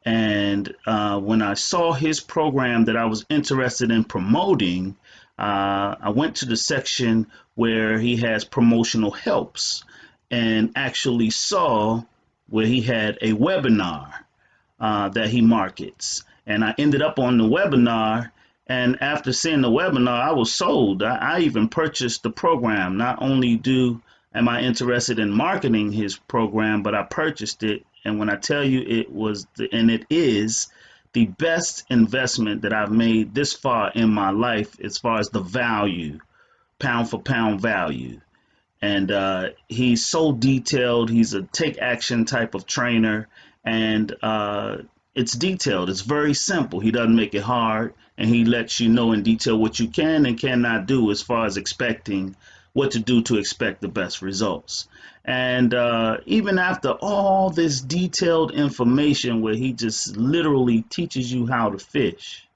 Speaker 17: And when I saw his program that I was interested in promoting, I went to the section where he has promotional helps, and actually saw where he had a webinar that he markets. And I ended up on the webinar, and after seeing the webinar, I was sold. I even purchased the program. Not only am I interested in marketing his program, but I purchased it. And when I tell you it is the best investment that I've made this far in my life, as far as the value, pound for pound value. And he's so detailed. He's a take action type of trainer, and it's detailed. It's very simple. He doesn't make it hard, and he lets you know in detail what you can and cannot do as far as expecting what to do to expect the best results. And even after all this detailed information, where he just literally teaches you how to fish,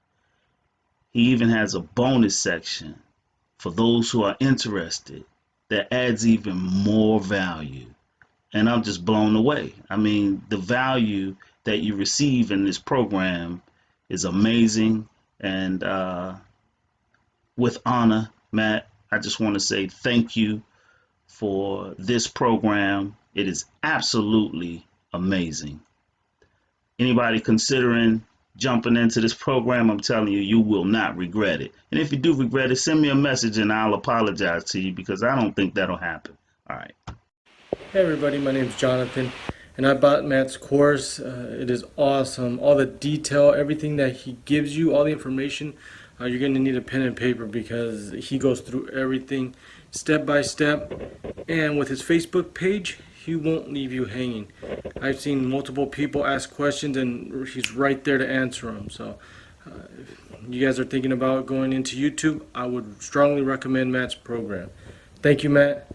Speaker 17: he even has a bonus section for those who are interested that adds even more value. And I'm just blown away. I mean, the value that you receive in this program is amazing. And with honor, Matt, I just want to say thank you for this program. It is absolutely amazing. Anybody considering jumping into this program, I'm telling you, you will not regret it. And if you do regret it, send me a message and I'll apologize to you, because I don't think that'll happen. All right.
Speaker 18: Hey everybody, my name's Jonathan, and I bought Matt's course. It is awesome. All the detail, everything that he gives you, all the information you're going to need a pen and paper because he goes through everything step by step. And with his Facebook page, he won't leave you hanging. I've seen multiple people ask questions and he's right there to answer them. So if you guys are thinking about going into YouTube, I would strongly recommend Matt's program. Thank you, Matt,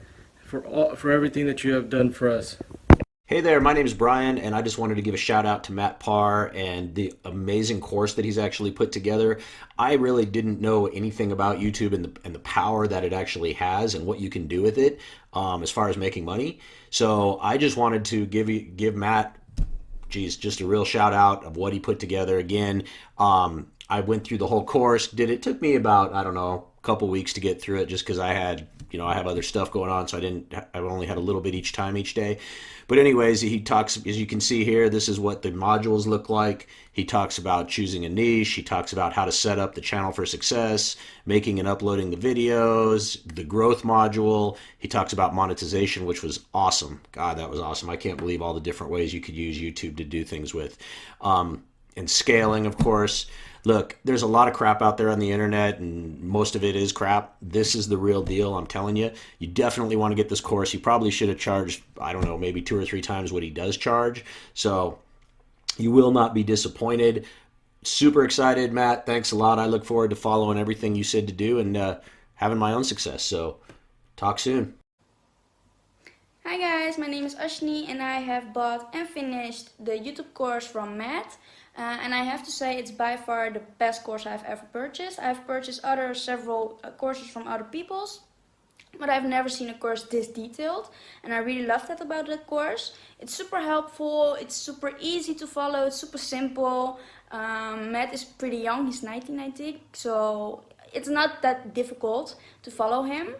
Speaker 18: for everything that you have done for us.
Speaker 19: Hey there, my name is Brian, and I just wanted to give a shout out to Matt Parr and the amazing course that he's actually put together. I really didn't know anything about YouTube and the power that it actually has and what you can do with it as far as making money. So I just wanted to give Matt, just a real shout out of what he put together. Again, I went through the whole course. It took me about, I don't know, a couple weeks to get through it just because I have other stuff going on, so I only had a little bit each day. But anyways, he talks, as you can see here, this is what the modules look like. He talks about choosing a niche. He talks about how to set up the channel for success, making and uploading the videos, the growth module. He talks about monetization, which was awesome. God, that was awesome. I can't believe all the different ways you could use YouTube to do things with. And scaling, of course. Look, there's a lot of crap out there on the internet, and most of it is crap. This is the real deal, I'm telling you. You definitely want to get this course. He probably should have charged, I don't know, maybe 2 or 3 times what he does charge. So you will not be disappointed. Super excited, Matt. Thanks a lot. I look forward to following everything you said to do and having my own success. So talk soon.
Speaker 20: Hi guys, my name is Ashni and I have bought and finished the YouTube course from Matt. And I have to say it's by far the best course I've ever purchased. I've purchased several courses from other people's, but I've never seen a course this detailed, and I really love that about that course. It's super helpful, it's super easy to follow, it's super simple. Matt is pretty young, he's 19 I think, so it's not that difficult to follow him.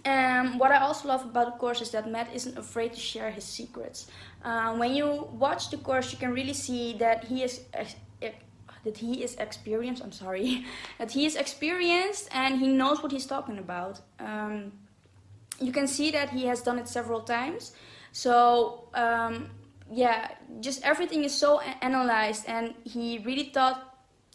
Speaker 20: What I also love about the course is that Matt isn't afraid to share his secrets. When you watch the course, you can really see that he is experienced. I'm sorry, that he is experienced and he knows what he's talking about. You can see that he has done it several times. So yeah, just everything is so analyzed, and he really thought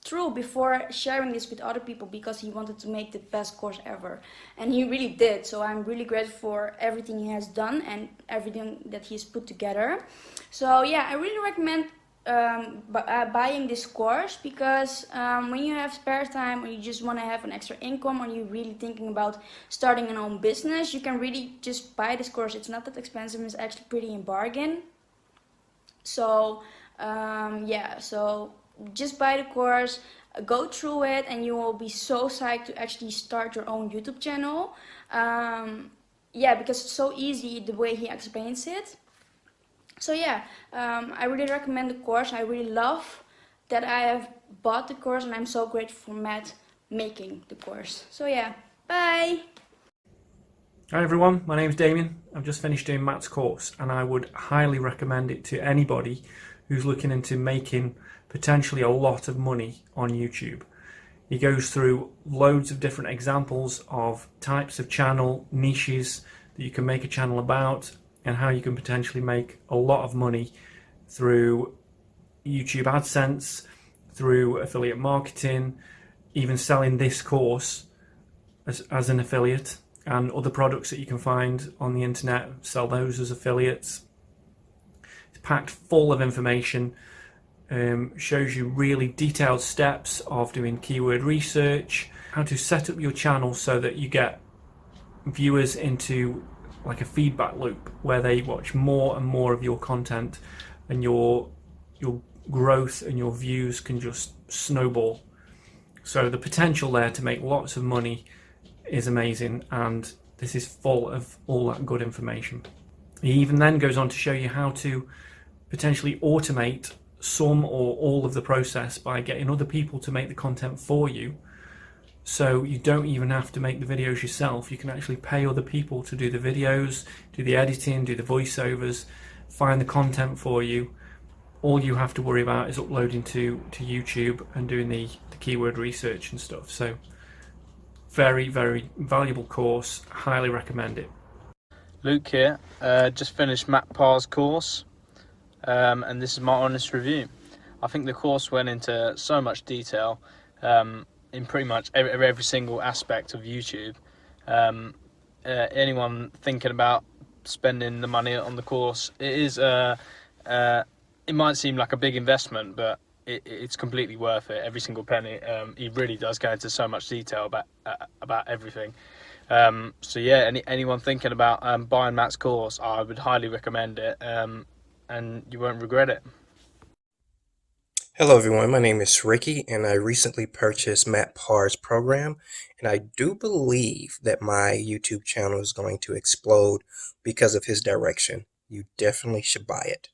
Speaker 20: through before sharing this with other people because he wanted to make the best course ever, and he really did. So I'm really grateful for everything he has done and everything that he's put together. So yeah, I really recommend buying this course because when you have spare time or you just want to have an extra income or you're really thinking about starting an own business, you can really just buy this course. It's not that expensive, it's actually pretty in bargain. So yeah, so just buy the course, go through it, and you will be so psyched to actually start your own YouTube channel. Yeah, because it's so easy the way he explains it. So yeah, I really recommend the course. I really love that I have bought the course, and I'm so grateful for Matt making the course. So yeah, bye!
Speaker 2: Hi everyone, my name's Damien. I've just finished doing Matt's course, and I would highly recommend it to anybody who's looking into making potentially a lot of money on YouTube. He goes through loads of different examples of types of channel, niches that you can make a channel about, and how you can potentially make a lot of money through YouTube AdSense, through affiliate marketing, even selling this course as an affiliate, and other products that you can find on the internet, sell those as affiliates. It's packed full of information. Shows you really detailed steps of doing keyword research, how to set up your channel so that you get viewers into like a feedback loop where they watch more and more of your content, and your growth and your views can just snowball. So the potential there to make lots of money is amazing, and this is full of all that good information. He even then goes on to show you how to potentially automate some or all of the process by getting other people to make the content for you, so you don't even have to make the videos yourself. You can actually pay other people to do the videos, do the editing, do the voiceovers, find the content for you. All you have to worry about is uploading to YouTube and doing the keyword research and stuff. So very, very valuable course, highly recommend it.
Speaker 21: Luke here, just finished Matt Parr's course. And this is my honest review. I think the course went into so much detail. in pretty much every single aspect of YouTube. Anyone thinking about spending the money on the course, it might seem like a big investment, but it's completely worth it. Every single penny. He really does go into so much detail about everything. So yeah, anyone thinking about buying Matt's course, I would highly recommend it, and you won't regret it.
Speaker 3: Hello everyone, my name is Ricky and I recently purchased Matt Parr's program, and I do believe that my YouTube channel is going to explode because of his direction. You definitely should buy it.